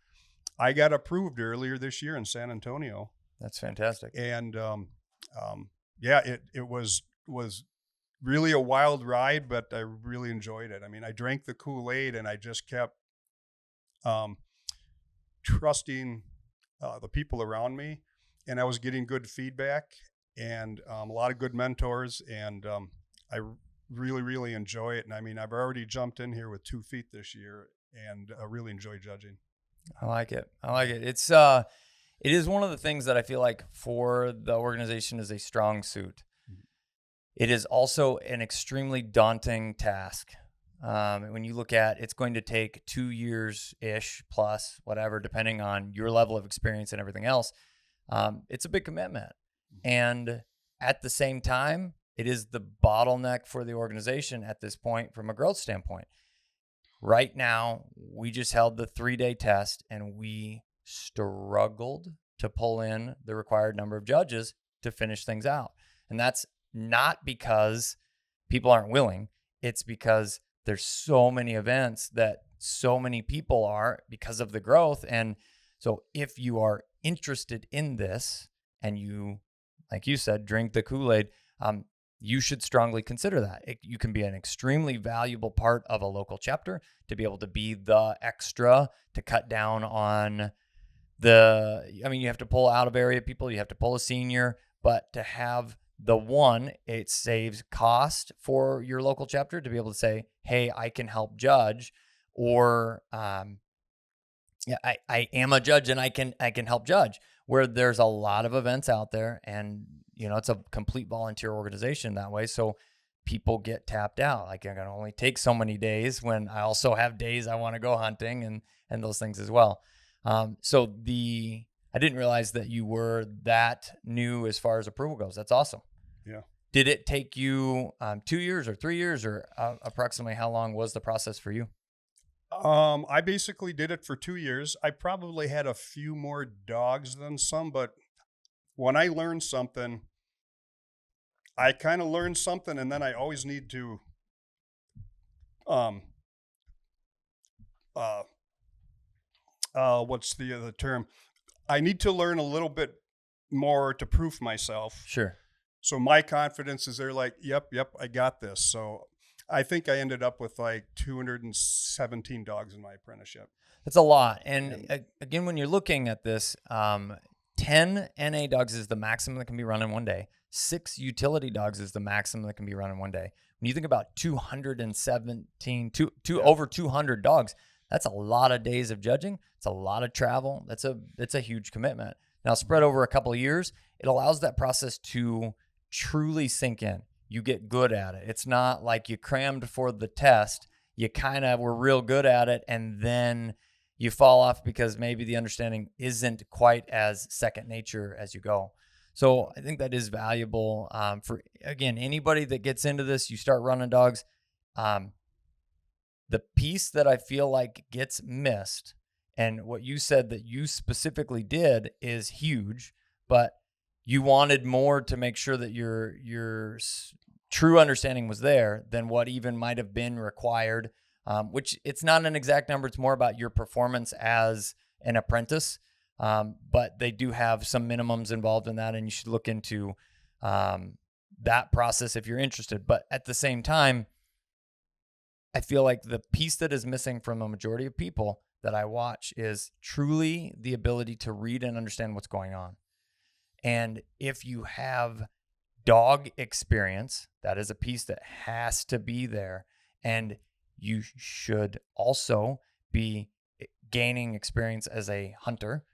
I got approved earlier this year in San Antonio. That's fantastic. And it was really a wild ride, but I really enjoyed it. I drank the Kool-Aid, and I just kept trusting the people around me, and I was getting good feedback and a lot of good mentors, and I really, really enjoy it. And I've already jumped in here with 2 feet this year, and I really enjoy judging. I like it. It is one of the things that I feel like for the organization is a strong suit. It is also an extremely daunting task. When you look at, it's going to take 2 years-ish plus, whatever, depending on your level of experience and everything else. It's a big commitment. And at the same time, it is the bottleneck for the organization at this point from a growth standpoint. Right now, we just held the 3-day test, and we struggled to pull in the required number of judges to finish things out. And that's not because people aren't willing. It's because there's so many events that so many people are because of the growth. And so if you are interested in this and you, like you said, drink the Kool-Aid, you should strongly consider that. You can be an extremely valuable part of a local chapter to be able to be the extra to cut down on you have to pull out of area people, you have to pull a senior, but to have it saves cost for your local chapter to be able to say, hey, I can help judge, or I am a judge and I can help judge, where there's a lot of events out there, and it's a complete volunteer organization that way. So people get tapped out. I can only take so many days when I also have days I want to go hunting and those things as well. I didn't realize that you were that new as far as approval goes. That's awesome. Yeah. Did it take you 2 years or 3 years, or approximately how long was the process for you? I basically did it for 2 years. I probably had a few more dogs than some, but when I learn something, I kind of learn something, and then I always need to what's the term? I need to learn a little bit more to proof myself. Sure. So my confidence is they're like, yep, I got this. So I think I ended up with like 217 dogs in my apprenticeship. That's a lot. And again, when you're looking at this, 10 NA dogs is the maximum that can be run in one day. 6 utility dogs is the maximum that can be run in one day. When you think about 217, over 200 dogs, that's a lot of days of judging. It's a lot of travel. That's a huge commitment. Now, spread over a couple of years, it allows that process to truly sink in. You get good at it. It's not like you crammed for the test. You kind of were real good at it, and then you fall off because maybe the understanding isn't quite as second nature as you go. So I think that is valuable for, again, anybody that gets into this. You start running dogs. The piece that I feel like gets missed, and what you said that you specifically did is huge, but you wanted more to make sure that your true understanding was there than what even might have been required, which it's not an exact number. It's more about your performance as an apprentice. But they do have some minimums involved in that, and you should look into that process if you're interested. But at the same time, I feel like the piece that is missing from a majority of people that I watch is truly the ability to read and understand what's going on. And if you have dog experience, that is a piece that has to be there. And you should also be gaining experience as a hunter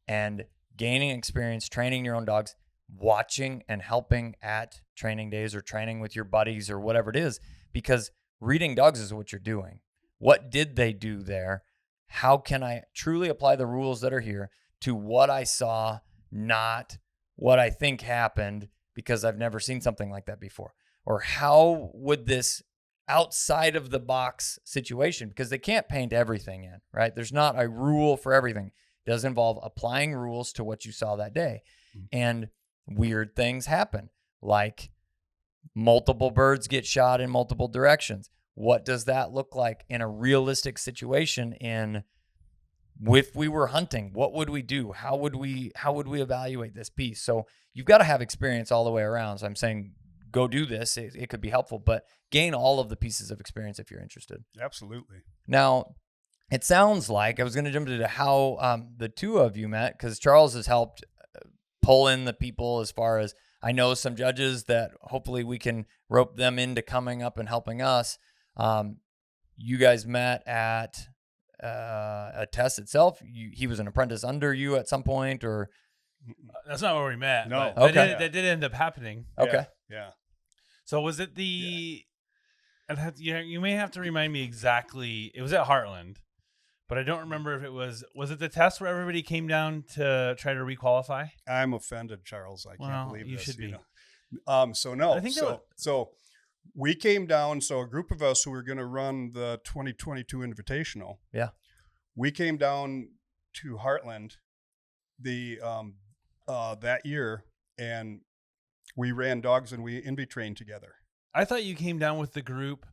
and gaining experience training your own dogs, watching and helping at training days or training with your buddies or whatever it is, because reading dogs is what you're doing. What did they do there? How can I truly apply the rules that are here to what I saw, not what I think happened because I've never seen something like that before? Or how would this outside of the box situation, because they can't paint everything in, right? There's not a rule for everything. It does involve applying rules to what you saw that day. And weird things happen, like multiple birds get shot in multiple directions. What does that look like in a realistic situation? If we were hunting, what would we do? How would we evaluate this piece? So you've got to have experience all the way around. So I'm saying, go do this. It could be helpful, but gain all of the pieces of experience if you're interested. Absolutely. Now, it sounds like I was going to jump into how the two of you met, because Charles has helped pull in the people as far as I know some judges that hopefully we can rope them into coming up and helping us. You guys met at a test itself. He was an apprentice under you at some point, or that's not where we met. No. But Okay. that did end up happening. Okay. Yeah. So was it the? You may have to remind me exactly. It was at Heartland, but I don't remember if it was. Was it the test where everybody came down to try to requalify? I'm offended, Charles. I can't believe you this. should be. So no. I think so we came down. So a group of us who were going to run the 2022 Invitational. Yeah. We came down to Heartland that year, and we ran dogs and we trained together. I thought you came down with the group.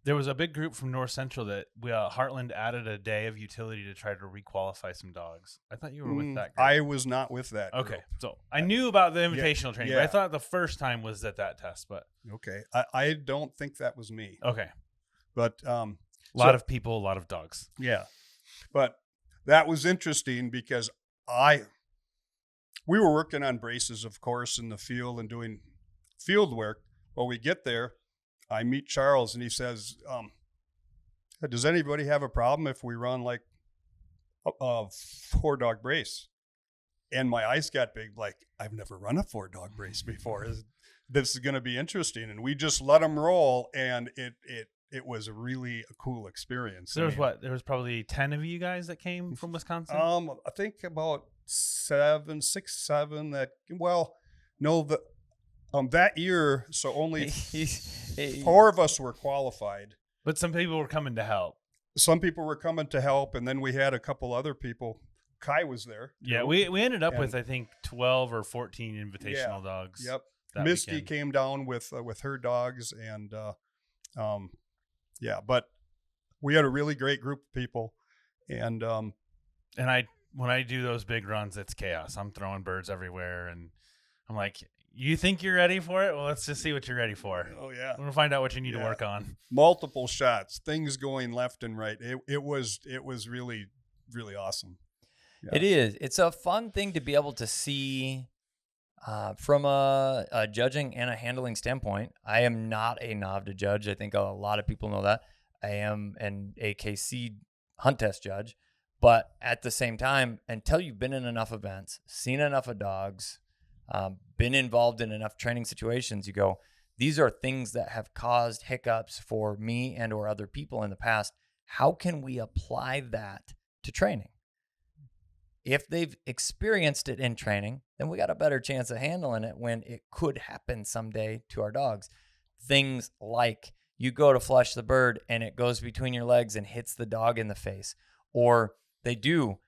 There was a big group from North Central that Heartland added a day of utility to try to requalify some dogs. I thought you were with that group. I was not with that group. Okay. So I knew about the invitational training, but I yeah. thought the first time was at that test, but Okay. I don't think that was me. okay. But A lot of people, a lot of dogs. yeah. But that was interesting because we were working on braces, of course, in the field and doing field work. Well, we get there, I meet Charles, and he says, does anybody have a problem if we run like a 4-dog brace? And my eyes got big, like, I've never run a 4-dog brace before. This is going to be interesting. And we just let them roll, and it was really a cool experience. So there was probably 10 of you guys that came from Wisconsin? I think about 6, 7 that, well, no, that year, so only 4 of us were qualified. But some people were coming to help. Some people were coming to help, and then we had a couple other people. Kai was there. Yeah, we ended up with, I think, 12 or 14 invitational dogs. Yep. that Misty weekend. came down with her dogs, and but we had a really great group of people, and when I do those big runs, it's chaos. I'm throwing birds everywhere, and I'm like, you think you're ready for it? Well, let's just see what you're ready for. Oh yeah, we'll find out what you need to work on. Multiple shots, things going left and right. It was really, really awesome. Yeah. It is. It's a fun thing to be able to see From a judging and a handling standpoint, I am not a NAVHDA judge. I think a lot of people know that. I am an AKC hunt test judge. But at the same time, until you've been in enough events, seen enough of dogs, been involved in enough training situations, you go, these are things that have caused hiccups for me and or other people in the past. How can we apply that to training? If they've experienced it in training, then we got a better chance of handling it when it could happen someday to our dogs. Things like you go to flush the bird and it goes between your legs and hits the dog in the face, or they do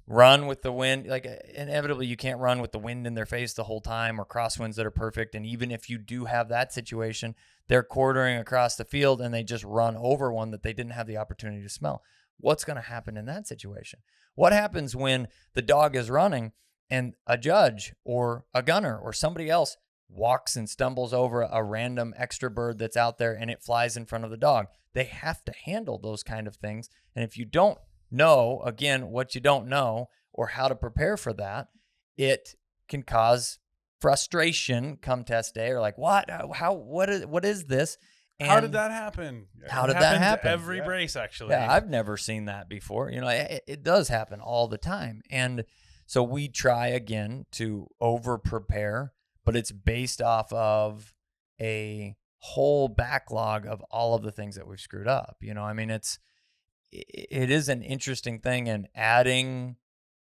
run with the wind. Like inevitably you can't run with the wind in their face the whole time, or crosswinds that are perfect. And even if you do have that situation, they're quartering across the field and they just run over one that they didn't have the opportunity to smell. What's going to happen in that situation? What happens when the dog is running and a judge or a gunner or somebody else walks and stumbles over a random extra bird that's out there and it flies in front of the dog? They have to handle those kind of things. And if you don't know, again, what you don't know or how to prepare for that, it can cause frustration come test day, or like, what is this? And how did that happen? How did that happen? Every brace, actually. Yeah, I've never seen that before. It does happen all the time. And so we try again to over prepare, but it's based off of a whole backlog of all of the things that we've screwed up. It is an interesting thing, and adding,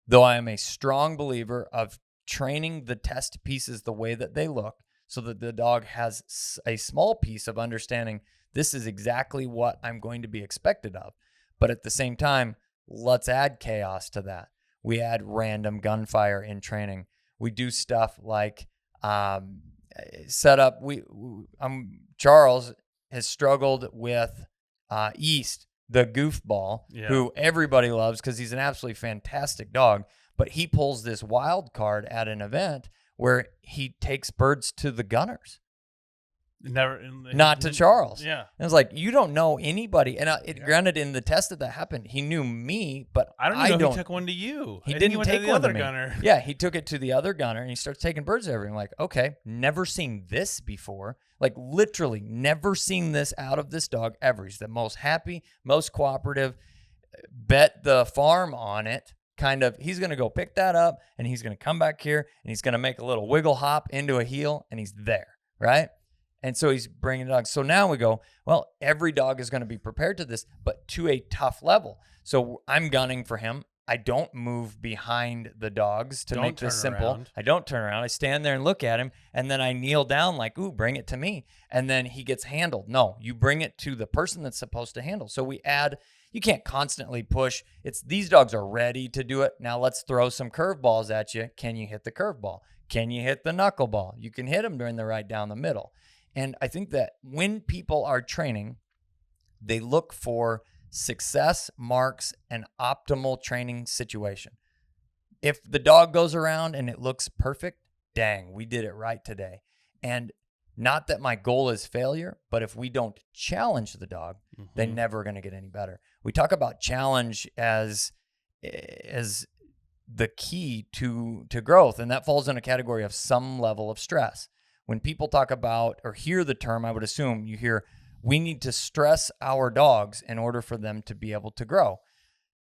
though I am a strong believer of training the test pieces the way that they look, so that the dog has a small piece of understanding this is exactly what I'm going to be expected of. But at the same time, let's add chaos to that. We add random gunfire in training. We do stuff like set up. Charles has struggled with East, the goofball, who everybody loves because he's an absolutely fantastic dog. But he pulls this wild card at an event where he takes birds to the gunners. Not to Charles. Yeah. And it's like, you don't know anybody. And granted, in the test that happened, he knew me, but I don't know if he took one to you. He didn't take the one other to me. Gunner. Yeah, he took it to the other gunner, and he starts taking birds everywhere. I'm like, okay, never seen this before. Like, literally never seen this out of this dog ever. He's the most happy, most cooperative. Bet the farm on it. He's going to go pick that up, and he's going to come back here, and he's going to make a little wiggle hop into a heel, and he's there, right? And so he's bringing the dog. So now we go, well, every dog is going to be prepared to this, but to a tough level. So I'm gunning for him. I don't move behind the dogs to make this simple. Around. I don't turn around. I stand there and look at him, and then I kneel down like, ooh, bring it to me. And then he gets handled. No, you bring it to the person that's supposed to handle. So we add, you can't constantly push. These dogs are ready to do it. Now let's throw some curveballs at you. Can you hit the curveball? Can you hit the knuckleball? You can hit them during the right down the middle. And I think that when people are training, they look for success marks and optimal training situation. If the dog goes around and it looks perfect, dang, we did it right today. And not that my goal is failure, but if we don't challenge the dog, they're never going to get any better. We talk about challenge as the key to growth, and that falls in a category of some level of stress. When people talk about or hear the term, I would assume you hear, we need to stress our dogs in order for them to be able to grow.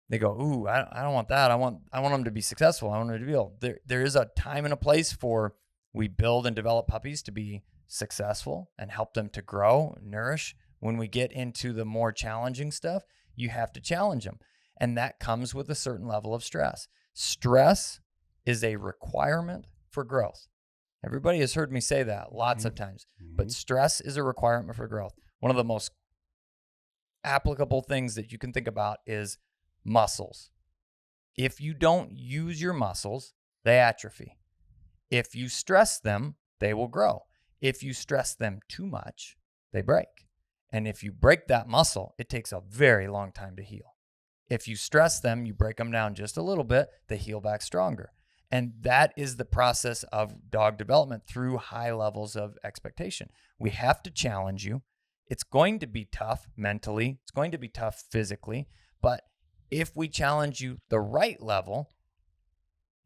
They go, ooh, I don't want that. I want them to be successful. I want them to be able. There is a time and a place for we build and develop puppies to be successful and help them to grow, nourish. When we get into the more challenging stuff, you have to challenge them. And that comes with a certain level of stress. Stress is a requirement for growth. Everybody has heard me say that lots of times, but stress is a requirement for growth. One of the most applicable things that you can think about is muscles. If you don't use your muscles, they atrophy. If you stress them, they will grow. If you stress them too much, they break. And if you break that muscle, it takes a very long time to heal. If you stress them, you break them down just a little bit, they heal back stronger. And that is the process of dog development through high levels of expectation. We have to challenge you. It's going to be tough mentally. It's going to be tough physically. But if we challenge you the right level,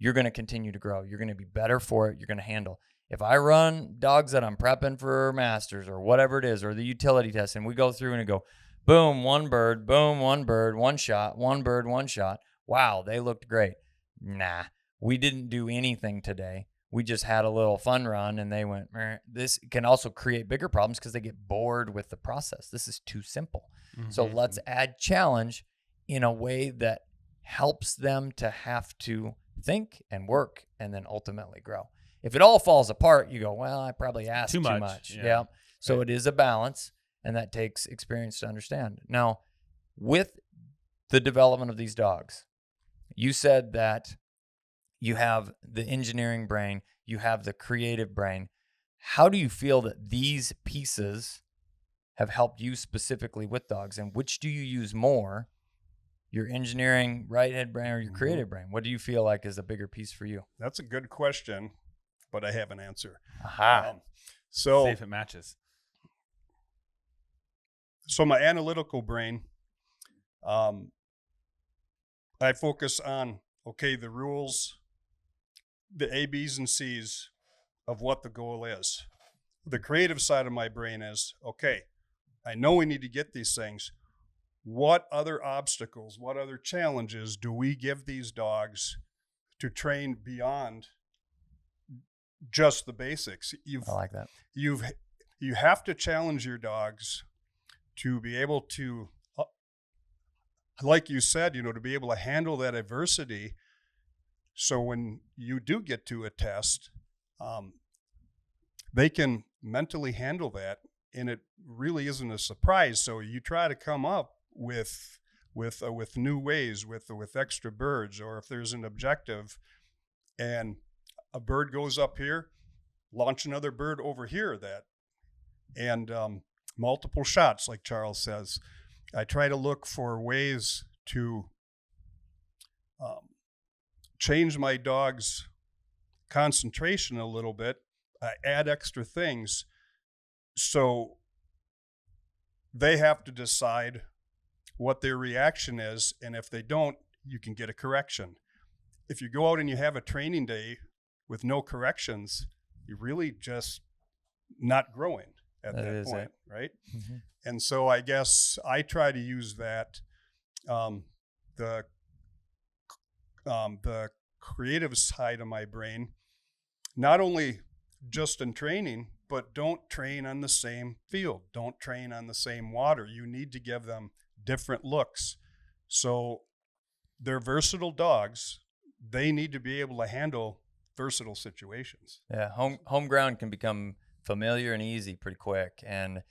you're going to continue to grow. You're going to be better for it. You're going to handle. If I run dogs that I'm prepping for masters or whatever it is, or the utility test, and we go through and go, boom, one bird, boom, one bird, one shot, one bird, one shot. Wow, they looked great. Nah, we didn't do anything today. We just had a little fun run, and they went, meh. This can also create bigger problems because they get bored with the process. This is too simple. So let's add challenge in a way that helps them to have to think and work and then ultimately grow. If it all falls apart, you go, well, I probably asked too much. Yeah. So it is a balance, and that takes experience to understand. Now, with the development of these dogs, you said that you have the engineering brain, you have the creative brain. How do you feel that these pieces have helped you specifically with dogs, and which do you use more, your engineering right head brain or your creative brain? What do you feel like is a bigger piece for you? That's a good question, but I have an answer. Aha. So see if it matches. So my analytical brain, I focus on, okay, the rules, the A, B's, and C's of what the goal is. The creative side of my brain is, okay, I know we need to get these things. What other obstacles, what other challenges do we give these dogs to train beyond just the basics? I like that. You have to challenge your dogs to be able to, like you said, to be able to handle that adversity. So when you do get to a test, they can mentally handle that, and it really isn't a surprise. So you try to come up with new ways, with extra birds, or if there's an objective and a bird goes up here, launch another bird over here, and multiple shots, like Charles says. I try to look for ways to change my dog's concentration a little bit. I add extra things, so they have to decide what their reaction is, and if they don't, you can get a correction. If you go out and you have a training day with no corrections, you're really just not growing at that point, right? Mm-hmm. And so I guess I try to use that, the creative side of my brain, not only just in training, but don't train on the same field. Don't train on the same water. You need to give them different looks. So they're versatile dogs. They need to be able to handle versatile situations. Yeah, home ground can become familiar and easy pretty quick. And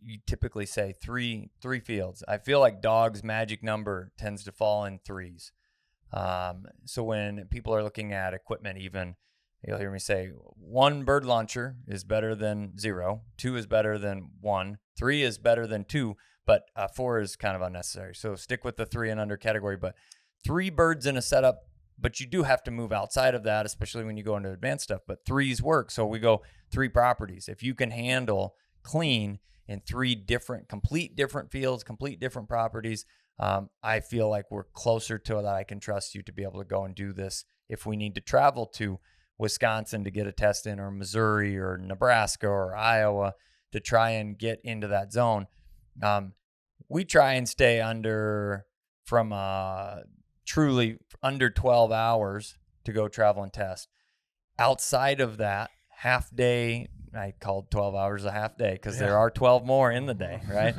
you typically say three fields. I feel like dogs' magic number tends to fall in threes. So when people are looking at equipment, even, you'll hear me say 1 bird launcher is better than 0, 2 is better than 1, 3 is better than 2, but 4 is kind of unnecessary. So stick with the 3 and under category, but 3 birds in a setup, but you do have to move outside of that, especially when you go into advanced stuff, but 3s work. So we go 3 properties. If you can handle clean in 3 complete different fields, complete different properties, I feel like we're closer to that. I can trust you to be able to go and do this if we need to travel to Wisconsin to get a test in, or Missouri or Nebraska or Iowa to try and get into that zone. We try and stay truly under 12 hours to go travel and test. Outside of that, half day, I called 12 hours a half day because there are 12 more in the day, right?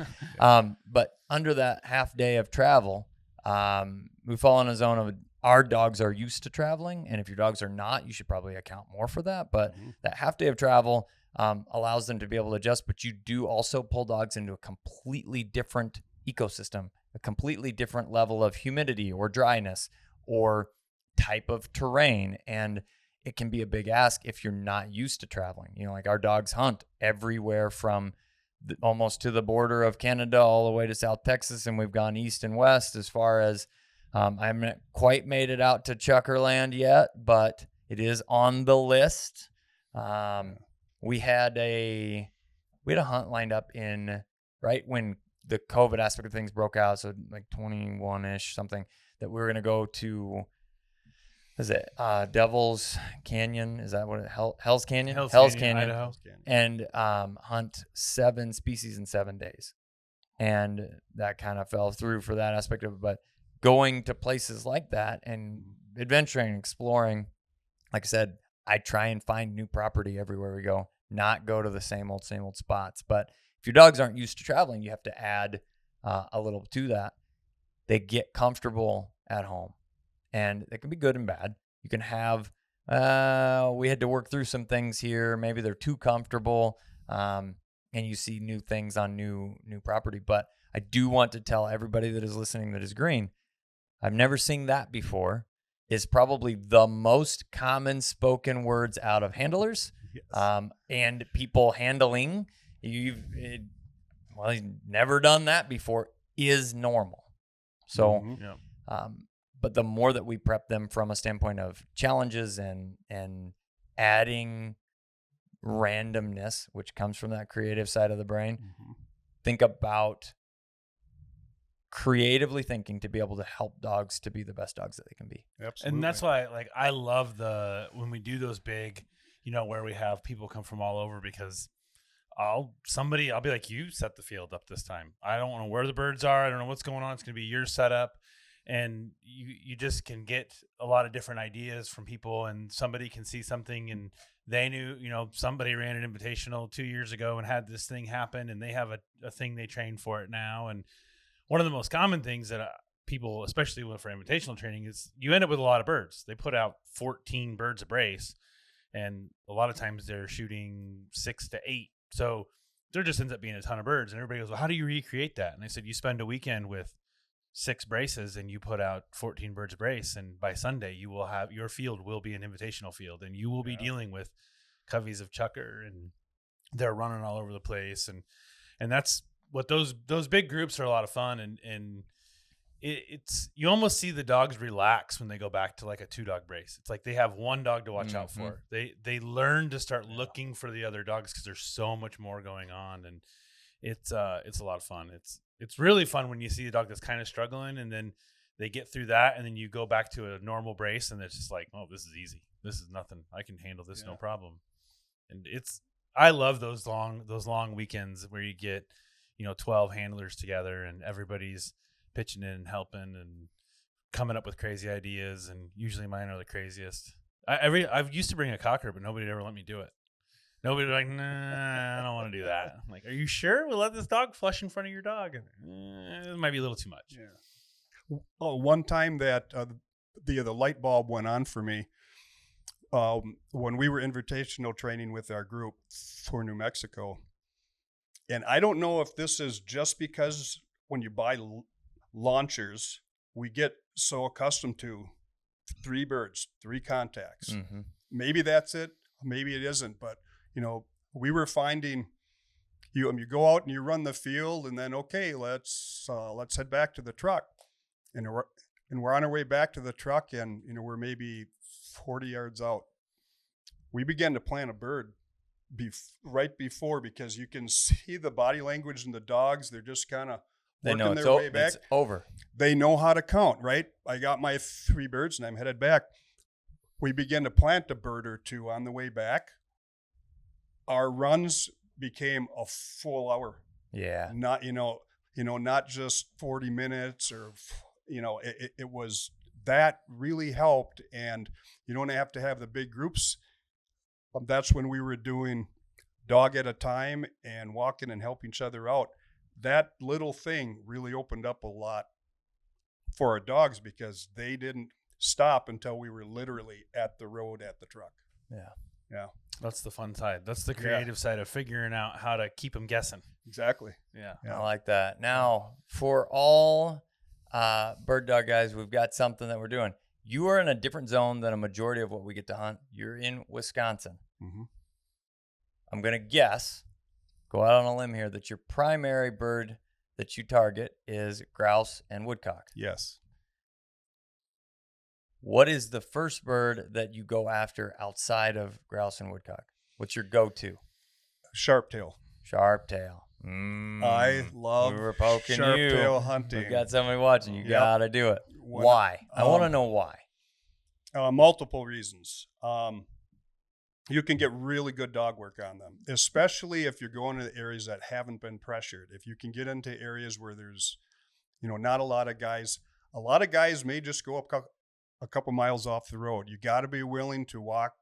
But under that half day of travel, we fall in a zone of our dogs are used to traveling, and if your dogs are not, you should probably account more for that. But that half day of travel allows them to be able to adjust, but you do also pull dogs into a completely different ecosystem, a completely different level of humidity or dryness or type of terrain, and it can be a big ask if you're not used to traveling. Like our dogs hunt everywhere from almost to the border of Canada all the way to South Texas, and we've gone east and west as far as I haven't quite made it out to Chuckerland yet, but it is on the list. We had a hunt lined up in right when the COVID aspect of things broke out, so like 21-ish something, that we were going to go to is it Devil's Canyon? Is that what it Hell's Canyon? Hell's Canyon, Idaho. And hunt 7 species in 7 days. And that kind of fell through for that aspect of it. But going to places like that and adventuring, exploring, like I said, I try and find new property everywhere we go, not go to the same old spots. But if your dogs aren't used to traveling, you have to add a little to that. They get comfortable at home, and it can be good and bad. You can have, we had to work through some things here. Maybe they're too comfortable, and you see new things on new property. But I do want to tell everybody that is listening that is green, I've never seen that before, is probably the most common spoken words out of handlers. Yes. And people handling. You've never done that before is normal. So, but the more that we prep them from a standpoint of challenges and adding randomness, which comes from that creative side of the brain, think about creatively thinking to be able to help dogs to be the best dogs that they can be. Absolutely. And that's why, like, I love when we do those big, where we have people come from all over, because I'll be like, you set the field up this time. I don't know where the birds are. I don't know what's going on. It's going to be your setup. And you just can get a lot of different ideas from people, and somebody can see something and they knew, somebody ran an invitational 2 years ago and had this thing happen, and they have a thing they train for it now. And one of the most common things that people, especially for invitational training, is you end up with a lot of birds. They put out 14 birds a brace, and a lot of times they're shooting 6 to 8. So there just ends up being a ton of birds. And everybody goes, well, how do you recreate that? And I said, you spend a weekend with 6 braces and you put out 14 birds a brace. And by Sunday, you will have, your field will be an invitational field, and you will be dealing with coveys of chucker, and they're running all over the place. And that's what those big groups are a lot of fun. And it's, you almost see the dogs relax when they go back to like a 2-dog brace. It's like they have one dog to watch out for. They learn to start looking for the other dogs because there's so much more going on, and it's a lot of fun. It's really fun when you see a dog that's kind of struggling, and then they get through that, and then you go back to a normal brace, and it's just like, oh, this is easy. This is nothing. I can handle this, no problem. And I love those long weekends where you get 12 handlers together, and everybody's pitching in and helping and coming up with crazy ideas, and usually mine are the craziest. I've used to bring a cocker, but nobody would ever let me do it. Nobody would be like, nah, I don't want to do that. I'm like, are you sure? We'll let this dog flush in front of your dog. It might be a little too much. Yeah. Oh, one time that the light bulb went on for me when we were invitational training with our group for New Mexico. And I don't know if this is just because when you buy launchers, we get so accustomed to 3 birds, 3 contacts. Maybe that's it. Maybe it isn't. But, we were finding you go out and you run the field, and then, okay, let's head back to the truck. And we're on our way back to the truck, and, we're maybe 40 yards out. We began to plant a bird right before, because you can see the body language in the dogs. They're just kind of working their way back. It's over. They know how to count, right? I got my 3 birds and I'm headed back. We began to plant a bird or 2 on the way back. Our runs became a full hour. Yeah. Not, not just 40 minutes or, it was, that really helped. And you don't have to have the big groups. That's when we were doing dog at a time and walking and helping each other out. That little thing really opened up a lot for our dogs, because they didn't stop until we were literally at the road at the truck. Yeah. That's the fun side. That's the creative side of figuring out how to keep them guessing. Exactly. Yeah. I like that. Now, for all bird dog guys, we've got something that we're doing. You are in a different zone than a majority of what we get to hunt. You're in Wisconsin. I'm going to guess, go out on a limb here, that your primary bird that you target is grouse and woodcock. Yes. What is the first bird that you go after outside of grouse and woodcock? What's your go-to? Sharptail. Sharptail. I love sharptail hunting. We got somebody watching. You got to do it. Why? I want to know why. Multiple reasons. You can get really good dog work on them, especially if you're going to areas that haven't been pressured. If you can get into areas where there's, not a lot of guys. A lot of guys may just go up a couple miles off the road. You got to be willing to walk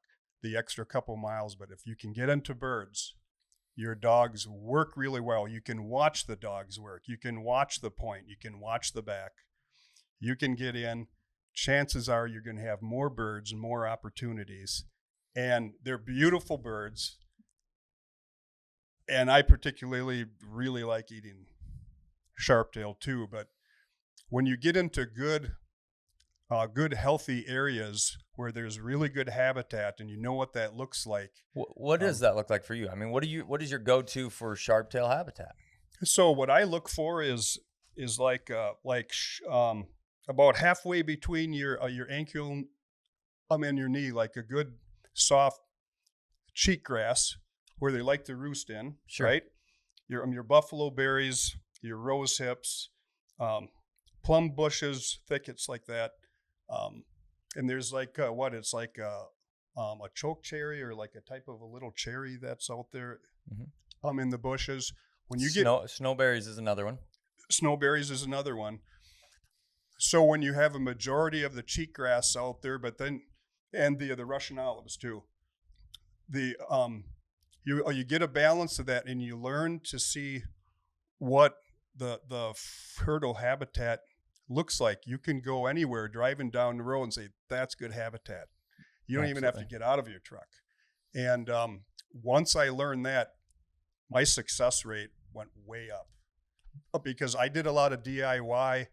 the extra couple miles. But if you can get into birds, your dogs work really well. You can watch the dogs work. You can watch the point. You can watch the back. You can get in. Chances are you're going to have more birds and more opportunities. And they're beautiful birds. And I particularly really like eating sharptail too. But when you get into good healthy areas where there's really good habitat and you know what that looks like. What does that look like for you? I mean, what is your go-to for sharptail habitat? So what I look for is like about halfway between your ankle and your knee, like a good soft cheatgrass where they like to roost in, sure. Right? Your buffalo berries, your rose hips, plum bushes, thickets like that. And there's like it's like a choke cherry or like a type of a little cherry that's out there in the bushes. When you get snowberries is another one. Snowberries is another one. So when you have a majority of the cheatgrass out there, but then and the Russian olives too, you get a balance of that, and you learn to see what the fertile habitat looks like. You can go anywhere driving down the road and say, that's good habitat. You don't even have to get out of your truck. And once I learned that, my success rate went way up because I did a lot of DIY.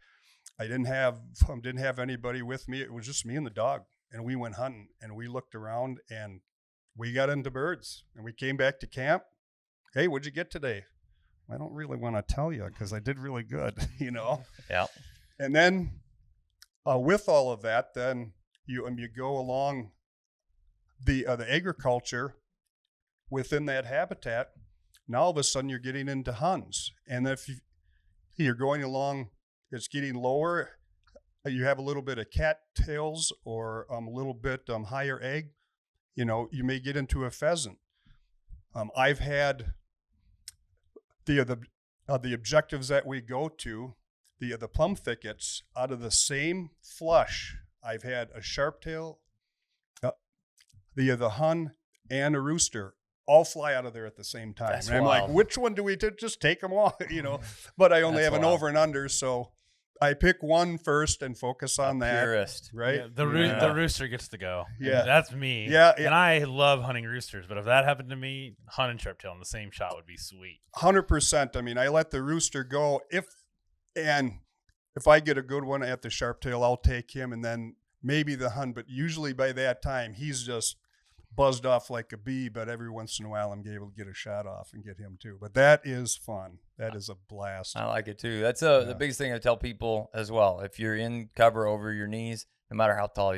I didn't have anybody with me. It was just me and the dog. And we went hunting and we looked around and we got into birds and we came back to camp. Hey, what'd you get today? I don't really want to tell you because I did really good, Yeah. And then with all of that, then you go along the agriculture within that habitat. Now all of a sudden you're getting into huns. And if you're going along, it's getting lower. You have a little bit of cattails or a little bit higher egg. You may get into a pheasant. I've had the objectives that we go to, the plum thickets, out of the same flush. I've had a sharptail, the hun, and a rooster all fly out of there at the same time. That's and I'm wild. like, which one do we just take them all? But I only That's have an wild. over and under, so I pick one first and focus on that. Purist. Right? Yeah, the rooster gets to go. Yeah. And that's me. Yeah. And I love hunting roosters, but if that happened to me, hunt and sharptail in the same shot would be sweet. 100%. I mean, I let the rooster go. If I get a good one at the sharptail, I'll take him, and then maybe the hun. But usually by that time, he's just buzzed off like a bee. But every once in a while, I'm able to get a shot off and get him too. But that is fun. That is a blast. I like it too. That's the biggest thing I tell people as well. If you're in cover over your knees, no matter how tall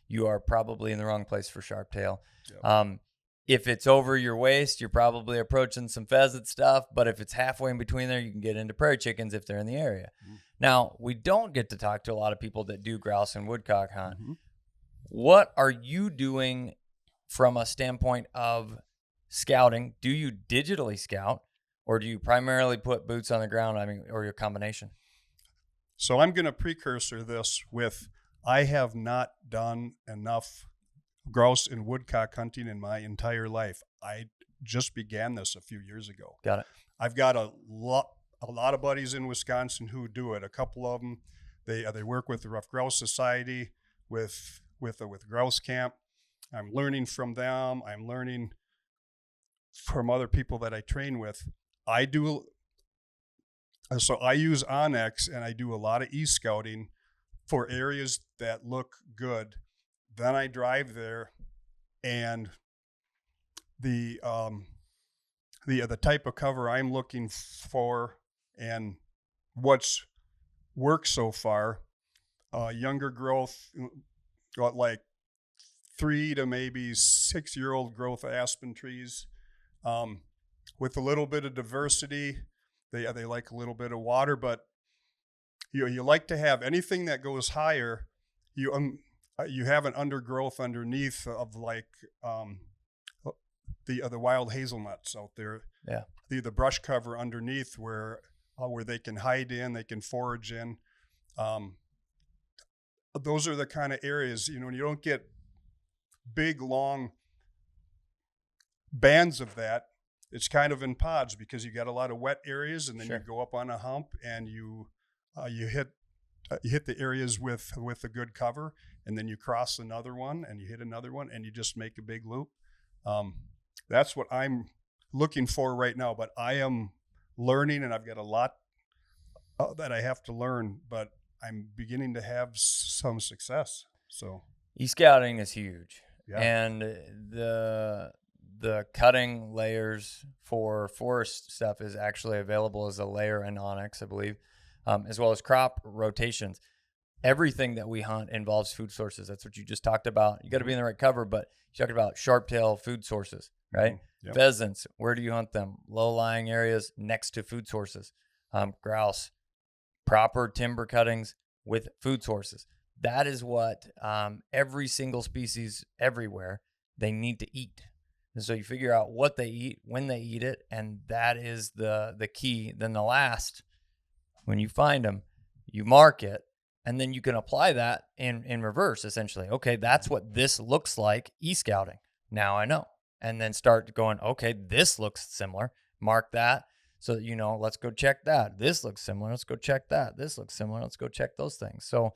you are probably in the wrong place for sharptail. Yep. If it's over your waist, you're probably approaching some pheasant stuff. But if it's halfway in between there, you can get into prairie chickens if they're in the area. Mm-hmm. Now, we don't get to talk to a lot of people that do grouse and woodcock hunt. Mm-hmm. What are you doing from a standpoint of scouting? Do you digitally scout, or do you primarily put boots on the ground? I mean, or your combination? So I'm going to precursor this with, I have not done enough grouse and woodcock hunting in my entire life. I just began this a few years ago. Got it. I've got a lot of buddies in Wisconsin who do it. A couple of them, they work with the Rough Grouse Society, with Grouse Camp. I'm learning from them. I'm learning from other people that I train with. So I use Onyx, and I do a lot of e-scouting for areas that look good. Then I drive there, and the type of cover I'm looking for and what's worked so far, younger growth, got like 3 to maybe 6-year-old growth aspen trees, with a little bit of diversity. They like a little bit of water, but you like to have anything that goes higher. you have an undergrowth underneath of like the wild hazelnuts out there. Yeah. The brush cover underneath where they can hide in, they can forage in. Those are the kind of areas, you don't get big, long bands of that. It's kind of in pods because you got a lot of wet areas, and then you go up on a hump and you hit the areas with a good cover, and then you cross another one and you hit another one and you just make a big loop. That's what I'm looking for right now, but I am learning, and I've got a lot that I have to learn, but I'm beginning to have some success. So e-scouting is huge. Yeah. And the cutting layers for forest stuff is actually available as a layer in Onyx, I believe, as well as crop rotations. Everything that we hunt involves food sources. That's what you just talked about. You got to be in the right cover, but you're talking about sharp-tail food sources, right? Yep. Pheasants, where do you hunt them? Low-lying areas next to food sources. Grouse, proper timber cuttings with food sources. That is what every single species everywhere, they need to eat. And so you figure out what they eat, when they eat it, and that is the key. Then the last, when you find them, you mark it, and then you can apply that in reverse, essentially. Okay, that's what this looks like, e-scouting. Now I know. And then start going, okay, this looks similar. Mark that so that let's go check that. This looks similar. Let's go check that. This looks similar. Let's go check those things. So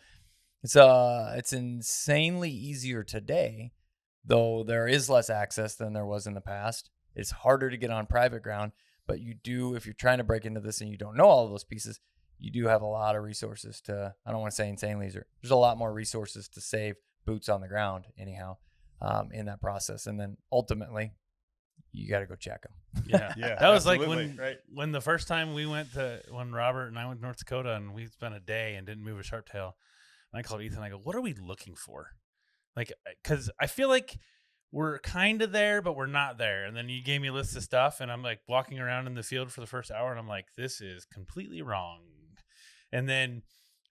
it's insanely easier today, though there is less access than there was in the past. It's harder to get on private ground, but you do, if you're trying to break into this and you don't know all of those pieces, you do have a lot of resources to, I don't want to say insanely easier. There's a lot more resources to save boots on the ground anyhow, in that process. And then ultimately you got to go check them. Yeah. Yeah, That was like absolutely. when the first time when Robert and I went to North Dakota and we spent a day and didn't move a sharp-tail, and I called Ethan, I go, what are we looking for? Like, because I feel like we're kind of there, but we're not there. And then you gave me a list of stuff, and I'm like walking around in the field for the first hour, and I'm like, this is completely wrong. And then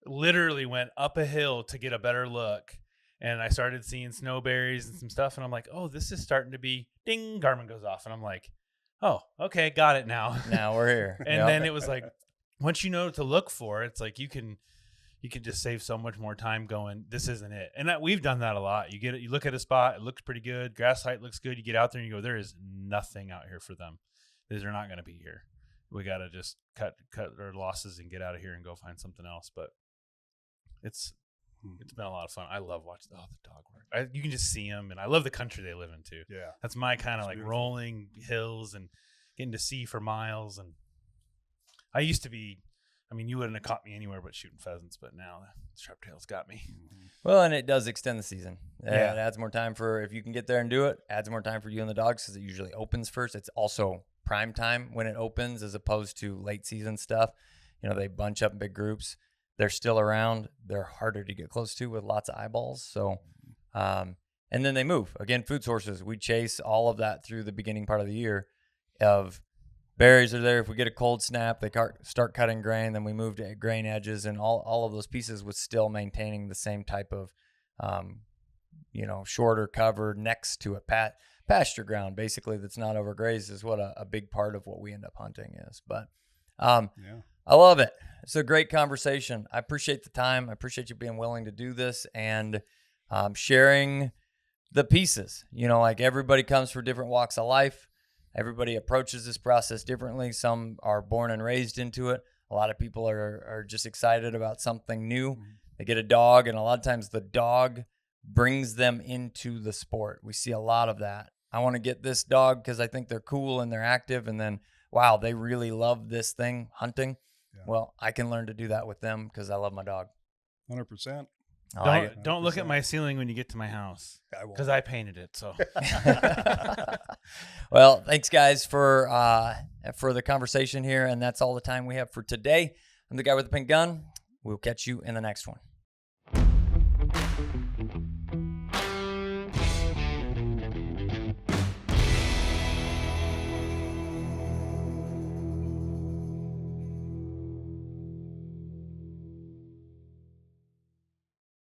literally went up a hill to get a better look, and I started seeing snowberries and some stuff, and I'm like, oh, this is starting to be, ding, Garmin goes off, and I'm like, oh, okay, got it now. Now we're here. And then it was like, once you know what to look for, it's like you can just save so much more time going, this isn't it. And we've done that a lot. You look at a spot, it looks pretty good, grass height looks good, you get out there and you go, there is nothing out here for them. They're not going to be here. We got to just cut our losses and get out of here and go find something else. But it's been a lot of fun. I love watching the dog work. You can just see them, and I love the country they live in too. Yeah. That's my kind of like beautiful. rolling hills and getting to see for miles. And I used to be, you wouldn't have caught me anywhere but shooting pheasants, but now the sharp-tails got me. Well, and it does extend the season. Yeah. It adds more time if you can get there and do it, adds more time for you and the dogs because it usually opens first. It's also prime time when it opens as opposed to late season stuff. They bunch up in big groups. They're still around. They're harder to get close to with lots of eyeballs. So, and then they move. Again, food sources. We chase all of that through the beginning part of the year of berries are there. If we get a cold snap, they start cutting grain. Then we move to grain edges and all of those pieces with still maintaining the same type of, shorter cover next to a pasture ground, basically, that's not overgrazed is what a big part of what we end up hunting is. But I love it. It's a great conversation. I appreciate the time. I appreciate you being willing to do this and sharing the pieces. Like everybody comes from different walks of life. Everybody approaches this process differently. Some are born and raised into it. A lot of people are just excited about something new. They get a dog, and a lot of times the dog brings them into the sport. We see a lot of that. I want to get this dog because I think they're cool and they're active, and then, wow, they really love this thing, hunting. Yeah. Well, I can learn to do that with them because I love my dog. 100%. Don't look at my ceiling when you get to my house because I painted it. So, well, thanks guys for the conversation here, and that's all the time we have for today. I'm the guy with the pink gun. We'll catch you in the next one.